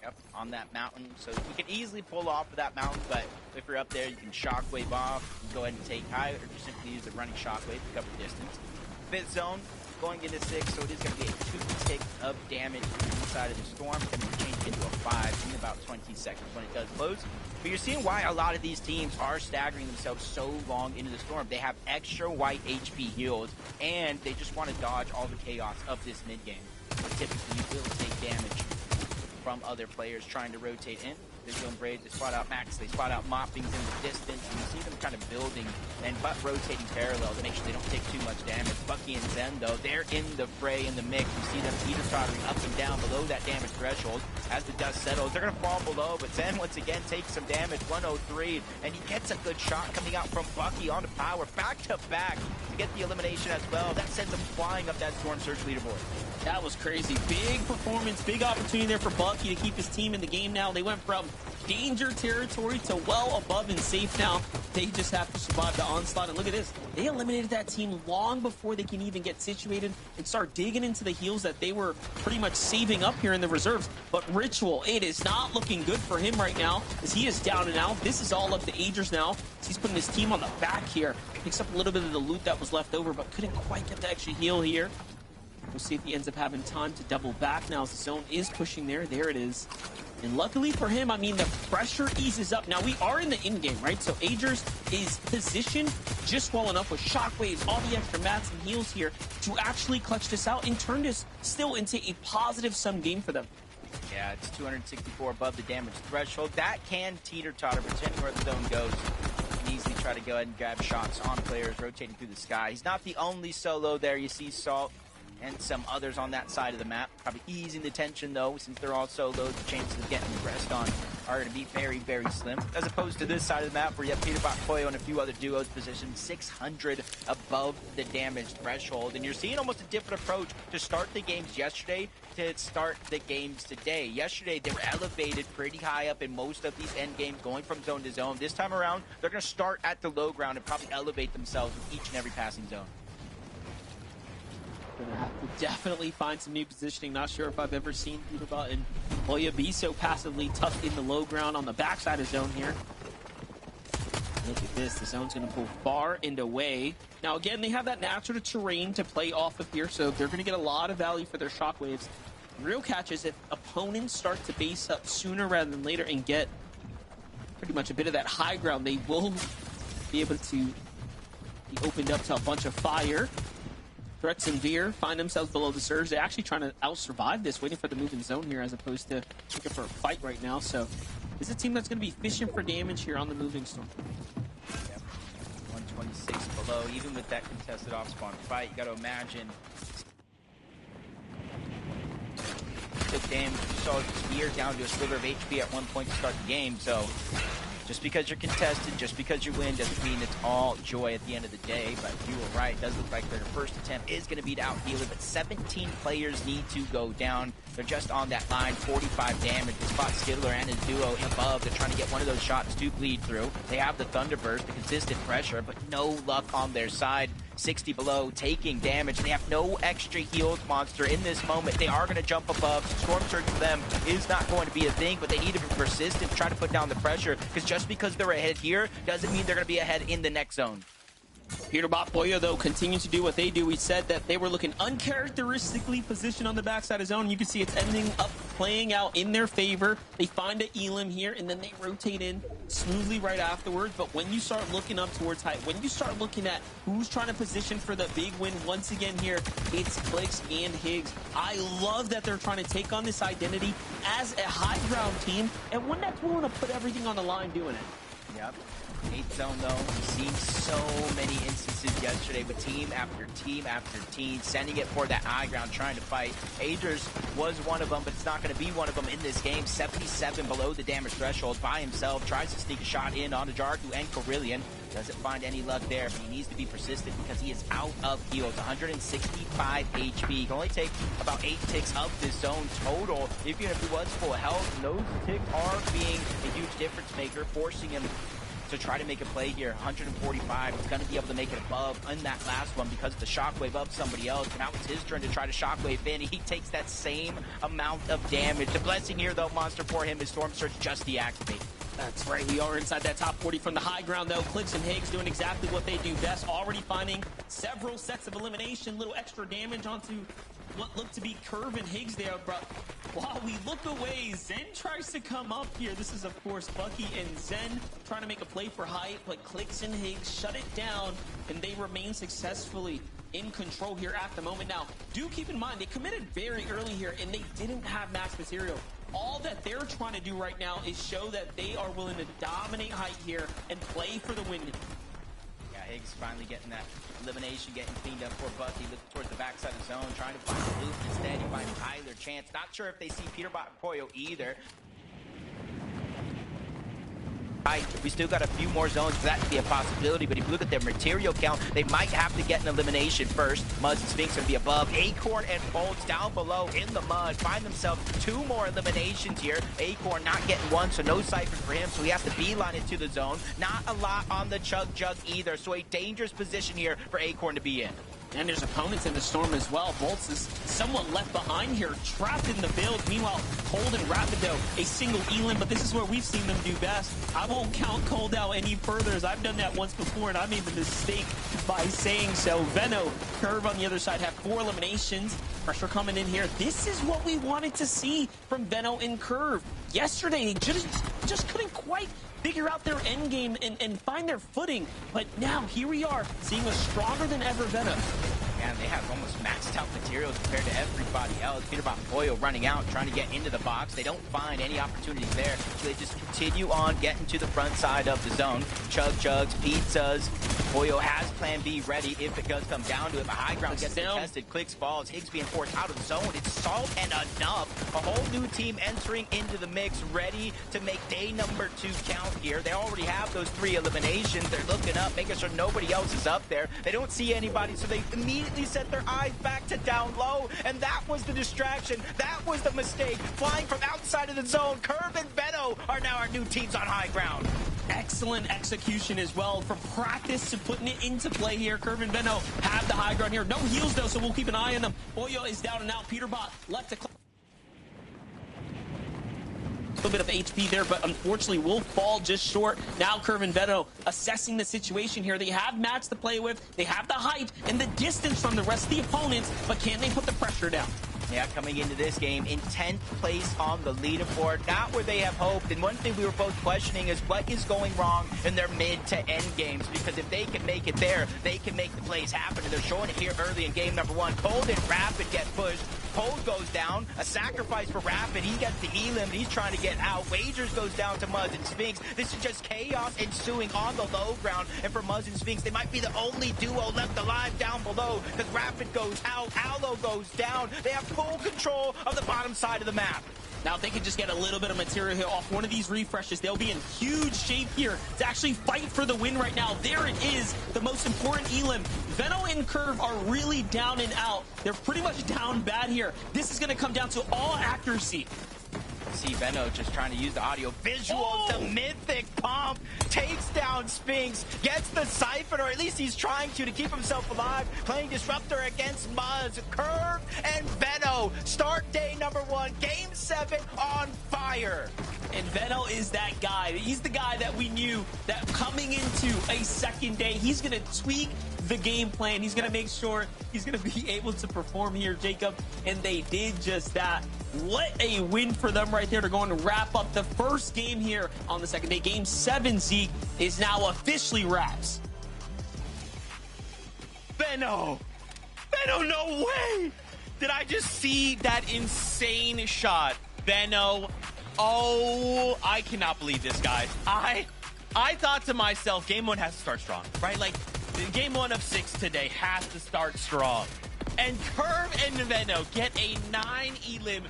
Yep, on that mountain. So you can easily pull off of that mountain, but if you're up there, you can shockwave off, go ahead and take high, or just simply use the running shockwave to cover distance. 5th zone, going into 6, so it is going to be a 2 tick of damage inside of the Storm. It's going to be changed into a 5 in about 20 seconds when it does close. But you're seeing why a lot of these teams are staggering themselves so long into the Storm. They have extra white HP heals, and they just want to dodge all the chaos of this mid-game. But typically, you will take damage from other players trying to rotate in. They're doing Braids, they spot out Max, they spot out Moppings in the distance, and you see them kind of building and rotating parallel to make sure they don't take too much damage. Bucky and Zen, though, they're in the fray, in the mix. You see them teeter-tottering up and down below that damage threshold. As the dust settles, they're going to fall below, but Zen once again takes some damage, 103, and he gets a good shot coming out from Bucky onto Power, back-to-back to get the elimination as well. That sends him flying up that Storm Surge leaderboard. That was crazy. Big performance, big opportunity there for Bucky to keep his team in the game now. They went from danger territory to well above and safe now. They just have to survive the onslaught. And look at this. They eliminated that team long before they can even get situated and start digging into the heals that they were pretty much saving up here in the reserves. But Ritual, it is not looking good for him right now as he is down and out. This is all up to Agers now. He's putting his team on the back here. Picks up a little bit of the loot that was left over, but couldn't quite get the extra heal here. We'll see if he ends up having time to double back now as the zone is pushing there. There it is. And luckily for him, I mean, the pressure eases up. Now, we are in the in-game, right? So Agers is positioned just well enough with shockwaves, all the extra mats and heals here to actually clutch this out and turn this still into a positive-sum game for them. Yeah, it's 264 above the damage threshold. That can teeter-totter, but depending where the zone goes, you can easily try to go ahead and grab shots on players rotating through the sky. He's not the only solo there. You see Salt and some others on that side of the map. Probably easing the tension, though, since they're all solos. The chances of getting pressed on are going to be very, very slim. As opposed to this side of the map, where you have Peterbot, Koyo, and a few other duos positioned 600 above the damage threshold. And you're seeing almost a different approach to start the games yesterday to start the games today. Yesterday, they were elevated pretty high up in most of these end games, going from zone to zone. This time around, they're going to start at the low ground and probably elevate themselves with each and every passing zone. Gonna have to definitely find some new positioning. Not sure if I've ever seen Peterbot and Oya be so passively tucked in the low ground on the backside of zone here. Look at this. The zone's going to pull far and away. Now, again, they have that natural terrain to play off of here, so they're going to get a lot of value for their shockwaves. The real catch is if opponents start to base up sooner rather than later and get pretty much a bit of that high ground, they will be able to be opened up to a bunch of fire. Threats and Veer find themselves below the surge. They're actually trying to out-survive this, waiting for the moving zone here as opposed to looking for a fight right now. So this is a team that's going to be fishing for damage here on the moving storm. Yep. 6 below. Even with that contested off-spawn fight, you got to imagine. Took damage. You saw Spear down to a sliver of HP at one point to start the game, so just because you're contested, just because you win, doesn't mean it's all joy at the end of the day. But you were right. It does look like their first attempt is going to be to out-heal it, but 17 players need to go down. They're just on that line, 45 damage. The spot Skittler and his duo above. They're trying to get one of those shots to bleed through. They have the Thunderburst, the consistent pressure, but no luck on their side. 60 below, taking damage. They have no extra heals, Monster, in this moment. They are going to jump above. Storm Surge for them is not going to be a thing, but they need to be persistent, try to put down the pressure, because just because they're ahead here doesn't mean they're going to be ahead in the next zone. Peterbot Pollo, though, continue to do what they do. We said that they were looking uncharacteristically positioned on the backside of zone. You can see it's ending up playing out in their favor. They find an Elim here, and then they rotate in smoothly right afterwards. But when you start looking up towards height, when you start looking at who's trying to position for the big win once again here, it's Clicks and Higgs. I love that they're trying to take on this identity as a high ground team, and one that's willing to put everything on the line doing it. Yep. 8th zone, though. We've seen so many instances yesterday with team after team after team sending it for that high ground, trying to fight. Agers was one of them, but it's not going to be one of them in this game. 77 below the damage threshold by himself. Tries to sneak a shot in onto Jarku and Corillion. Doesn't find any luck there, but he needs to be persistent because he is out of heals. 165 HP. He can only take about 8 ticks of this zone total. Even if he was full health, those ticks are being a huge difference maker, forcing him to try to make a play here. 145. He's going to be able to make it above in that last one because of the shockwave of somebody else. And now it's his turn to try to shockwave in. He takes that same amount of damage. The blessing here, though, Monster, for him is Storm Surge just deactivate. That's right. We are inside that top 40 from the high ground, though. Clicks and Higgs doing exactly what they do best. Already finding several sets of elimination. Little extra damage onto what looked to be Curve and Higgs there, but while we look away, Zen tries to come up here. This is, of course, Bucky and Zen trying to make a play for height, but Clicks and Higgs shut it down, and they remain successfully in control here at the moment. Now, do keep in mind, they committed very early here, and they didn't have max material. All that they're trying to do right now is show that they are willing to dominate height here and play for the win. Higgs finally getting that elimination, getting cleaned up for Bucky. Looking towards the backside of the zone, trying to find Luke instead. He finds Tyler Chance. Not sure if they see Peterbot and Pollo either. We still got a few more zones for that to be a possibility, but if you look at their material count, they might have to get an elimination first. Muzz and Sphinx going to be above. Acorn and Bolts down below in the mud. Find themselves 2 more eliminations here. Acorn not getting one, so no Cypher for him, so he has to beeline it to the zone. Not a lot on the Chug Jug either, so a dangerous position here for Acorn to be in. And there's opponents in the storm as well. Bolts is somewhat left behind here, trapped in the build. Meanwhile, Cold and Rapido, a single Elim, but this is where we've seen them do best. I won't count Cold out any further, as I've done that once before, and I made the mistake by saying so. Veno, Curve on the other side have 4 eliminations. Pressure coming in here. This is what we wanted to see from Veno and Curve. Yesterday, they just couldn't quite figure out their end game and find their footing. But now, here we are, seeing a stronger than ever Veno. Man, they have almost maxed out materials compared to everybody else. Peterbot and Pollo running out, trying to get into the box. They don't find any opportunities there, so they just continue on getting to the front side of the zone. Chug Jugs, pizzas. Pollo has plan B ready if it does come down to it. But high ground gets contested. Clicks falls. Higgs being forced out of the zone. It's Salt and enough. A whole new team entering into the mix, ready to make day number 2 count here. They already have those 3 eliminations. They're looking up, making sure nobody else is up there. They don't see anybody, so they immediately set their eyes back to down low, and that was the distraction. That was the mistake. Flying from outside of the zone, Curve and Veno are now our new teams on high ground. Excellent execution as well, from practice to putting it into play here. Curve and Veno have the high ground here. No heals though, so we'll keep an eye on them. Pollo is down and out. Peterbot left to a little bit of HP there, but unfortunately will fall just short. Now Curve and Veno assessing the situation here. They have mats to play with, they have the height and the distance from the rest of the opponents, but can they put the pressure down? Yeah, coming into this game in 10th place on the leaderboard, not where they have hoped. And one thing we were both questioning is what is going wrong in their mid to end games, because if they can make it there, they can make the plays happen. And they're showing it here early in game number 1. Cold and Rapid get pushed. Cold goes down, a sacrifice for Rapid. He gets the Elim, and he's trying to get out. Wagers goes down to Muzz and Sphinx. This is just chaos ensuing on the low ground. And for Muzz and Sphinx, they might be the only duo left alive down below, because Rapid goes out, Aloe goes down. They have full control of the bottom side of the map. Now, if they can just get a little bit of material here off one of these refreshes, they'll be in huge shape here to actually fight for the win right now. There it is, the most important Elim. Veno and Curve are really down and out. They're pretty much down bad here. This is going to come down to all accuracy. See Veno just trying to use the audio visuals. The Mythic Pump takes down Sphinx, gets the Siphon, or at least he's trying to keep himself alive, playing Disruptor against Muzz. Curve and Veno start day number 1, game 7 on fire. And Veno is that guy. He's the guy that we knew that coming into a second day, he's going to tweak the game plan. He's going to make sure he's going to be able to perform here, Jacob. And they did just that. What a win for them right there to go and wrap up the first game here on the second day. Game 7, Zeke, is now officially wraps. Veno, no way! Did I just see that insane shot? Veno, oh, I cannot believe this, guys. I thought to myself, game 1 has to start strong, right? Like, game 1 of 6 today has to start strong. And Curve and Veno get a 9 Elim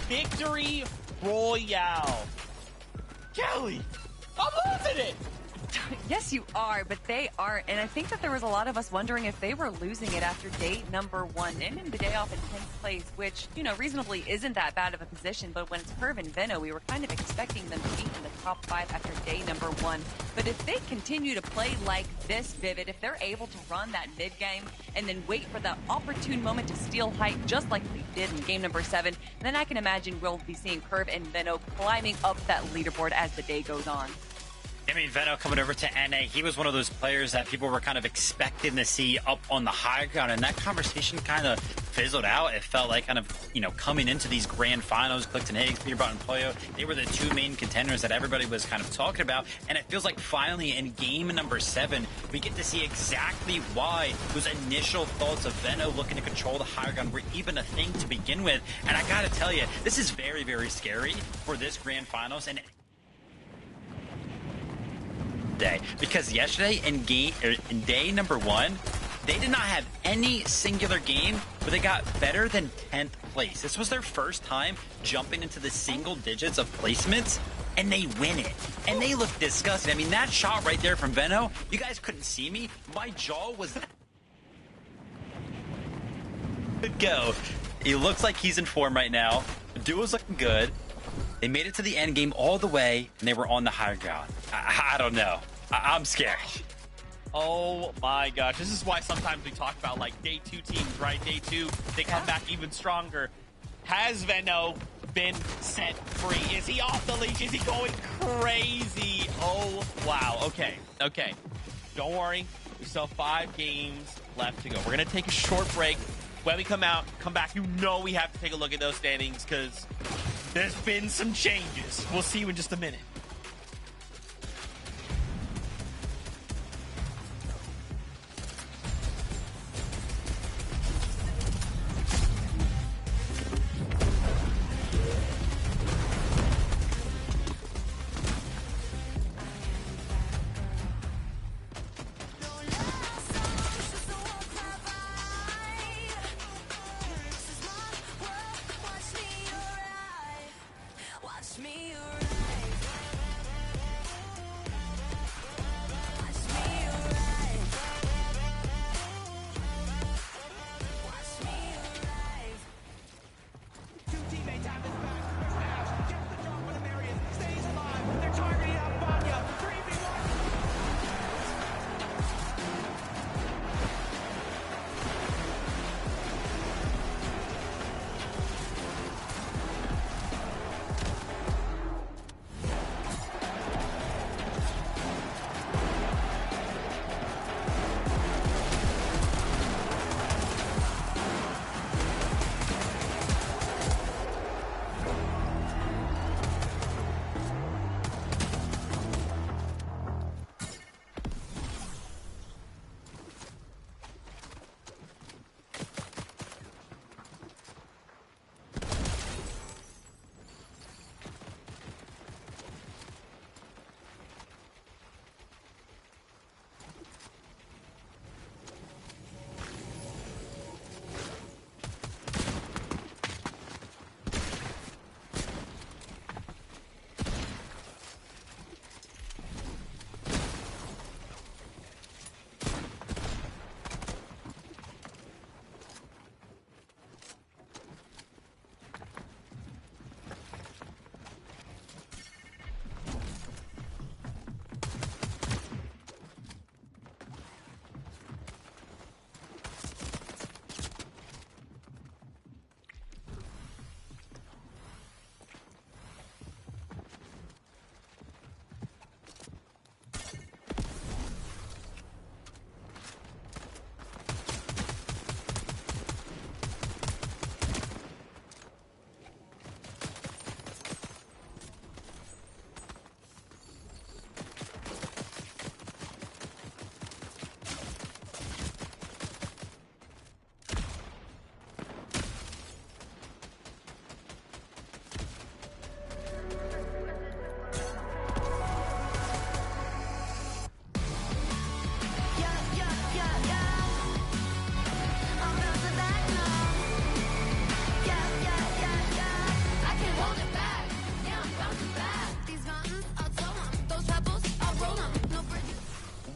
victory royale. Kelly, I'm losing it. Yes, you are, but they aren't. And I think that there was a lot of us wondering if they were losing it after day number 1, ending the day off in 10th place, which, you know, reasonably isn't that bad of a position. But when it's Curve and Veno, we were kind of expecting them to be in the top 5 after day number 1. But if they continue to play like this, Vivid, if they're able to run that mid game and then wait for the opportune moment to steal height, just like they did in game number 7, then I can imagine we'll be seeing Curve and Veno climbing up that leaderboard as the day goes on. I mean, Veno coming over to NA, he was one of those players that people were kind of expecting to see up on the high ground, and that conversation kind of fizzled out. It felt like kind of, you know, coming into these grand finals, Clifton Higgs, Peterbot, and Pollo, they were the 2 main contenders that everybody was kind of talking about, and it feels like finally in game number 7, we get to see exactly why those initial thoughts of Veno looking to control the high ground were even a thing to begin with. And I gotta tell you, this is very, very scary for this grand finals, and day, because yesterday in day number 1, they did not have any singular game where they got better than 10th place. This was their first time jumping into the single digits of placements, and they win it. And they look disgusting. I mean, that shot right there from Veno, you guys couldn't see me. My jaw was good go. He looks like he's in form right now. The duo's looking good. They made it to the end game all the way, and they were on the high ground. I don't know. I'm scared. Oh my gosh, this is why sometimes we talk about like day 2 teams, right? Day 2, they come back even stronger. Has Veno been set free? Is he off the leash? Is he going crazy? Oh, wow. Okay. Don't worry. We still have 5 games left to go. We're going to take a short break. When we come back, you know we have to take a look at those standings because there's been some changes. We'll see you in just a minute.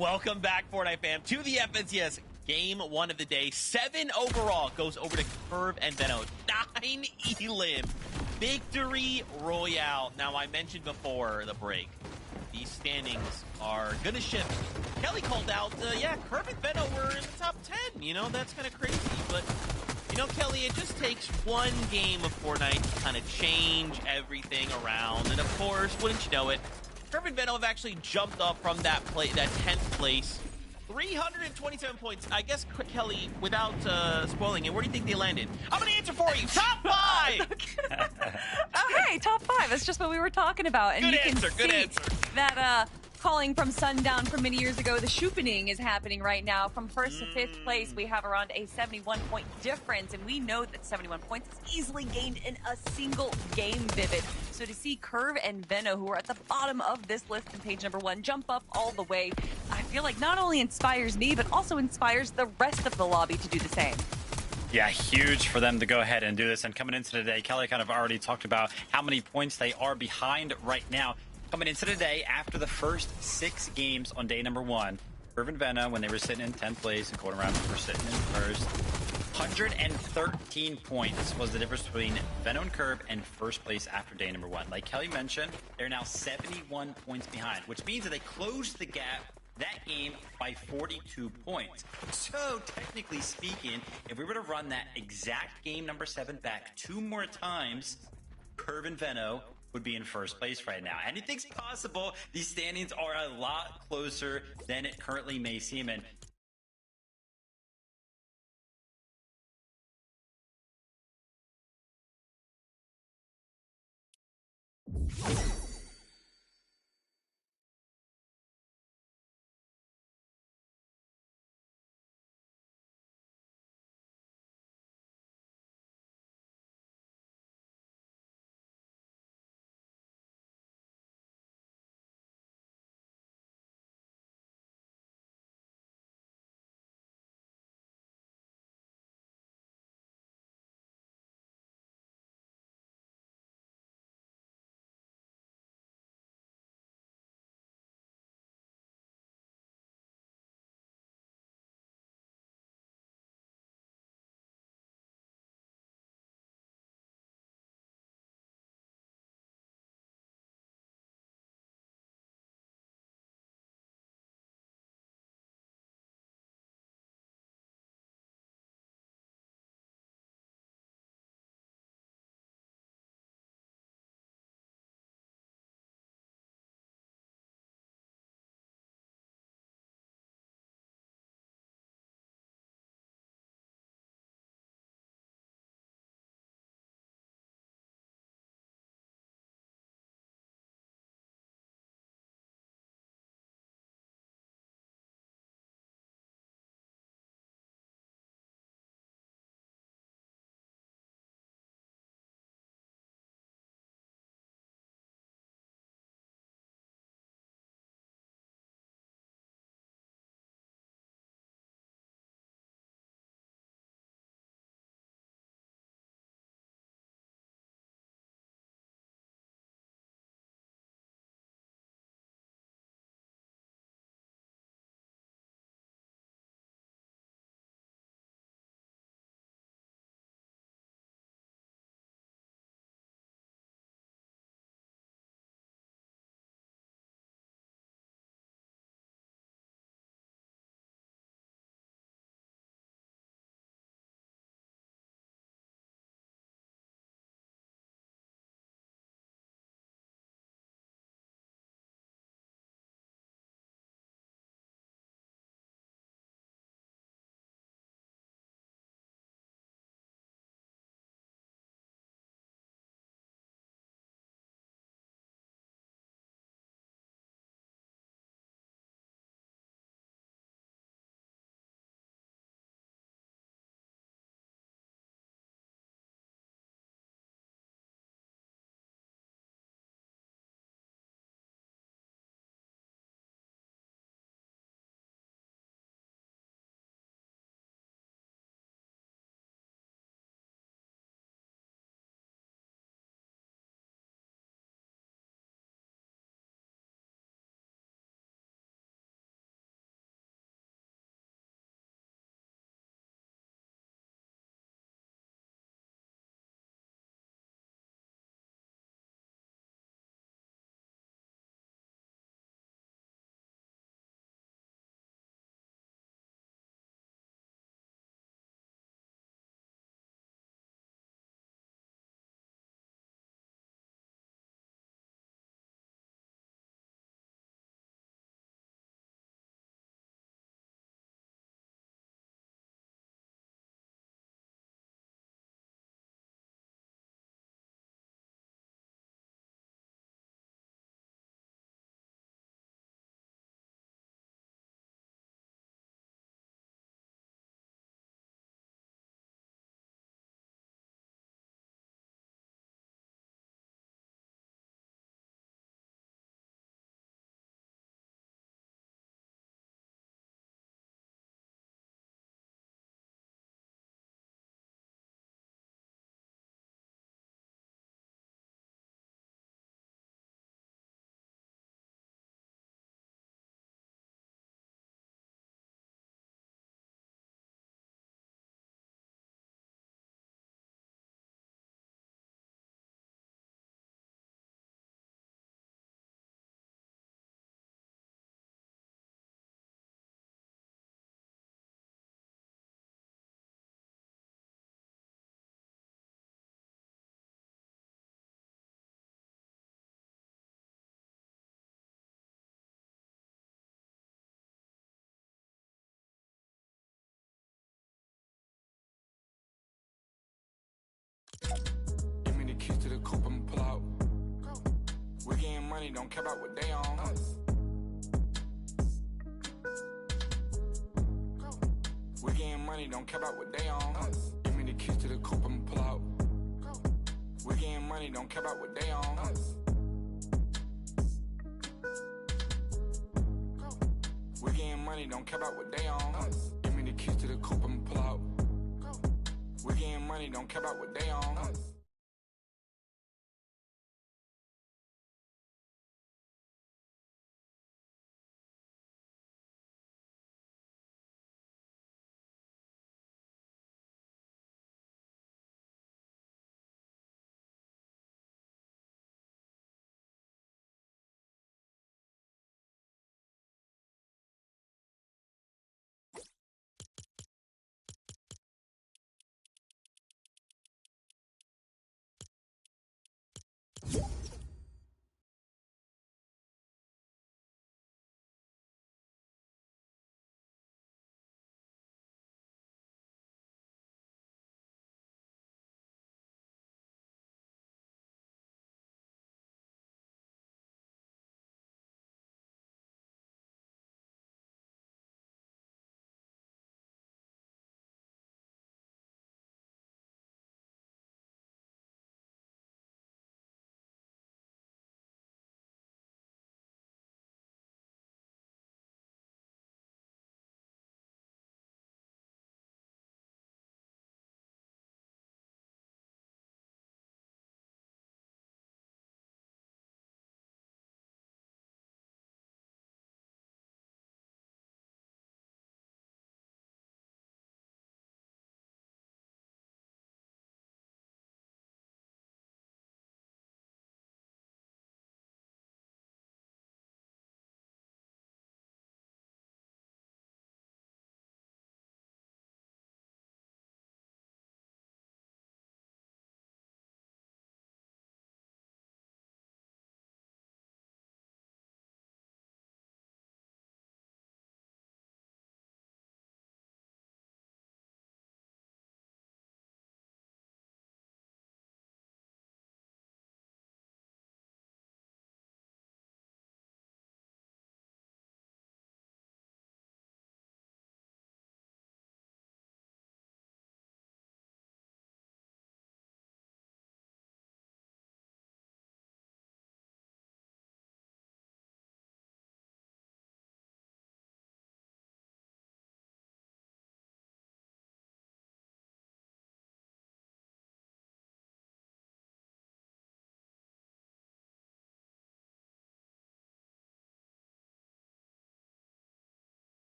Welcome back, Fortnite fam, to the FNCS game 1 of the day. 7 overall goes over to Curve and Benno. 9 elim. Victory Royale. Now, I mentioned before the break, these standings are going to shift. Kelly called out, yeah, Curve and Benno were in the top 10. You know, that's kind of crazy. But, you know, Kelly, it just takes one game of Fortnite to kind of change everything around. And, of course, wouldn't you know it, Curve and Benno have actually jumped up from that 10th place. 327 points. I guess, Kelly, without spoiling it, where do you think they landed? I'm going to answer for you. Top 5! Oh, hey, top 5. That's just what we were talking about. And Good you answer, can good see answer. that calling from Sundown from many years ago, the shoopening is happening right now. From 1st to 5th place, we have around a 71-point difference. And we know that 71 points is easily gained in a single game, Vivid. So to see Curve and Benno, who are at the bottom of this list in page number 1, jump up all the way, I feel like not only inspires me, but also inspires the rest of the lobby to do the same. Yeah, huge for them to go ahead and do this. And coming into today, Kelly kind of already talked about how many points they are behind right now. Coming into today, after the first 6 games on day number 1, Curve and Benno, when they were sitting in 10th place, and going around, were sitting in first. 113 points was the difference between Benno and Curve and first place after day number 1. Like Kelly mentioned, they're now 71 points behind, which means that they closed the gap that game by 42 points. So, technically speaking, if we were to run that exact game number 7 back 2 more times, Curve and Benno would be in first place right now. Anything's possible. These standings are a lot closer than it currently may seem. And We getting money, don't care about what they on. We getting money, don't care about what they on. Give me the keys to the coupe, I'ma pull out. We getting money, don't care about what they on. We getting money, don't care about what they on. Give me the keys to the coupe, I'ma pull out. We getting money, don't care about what they on.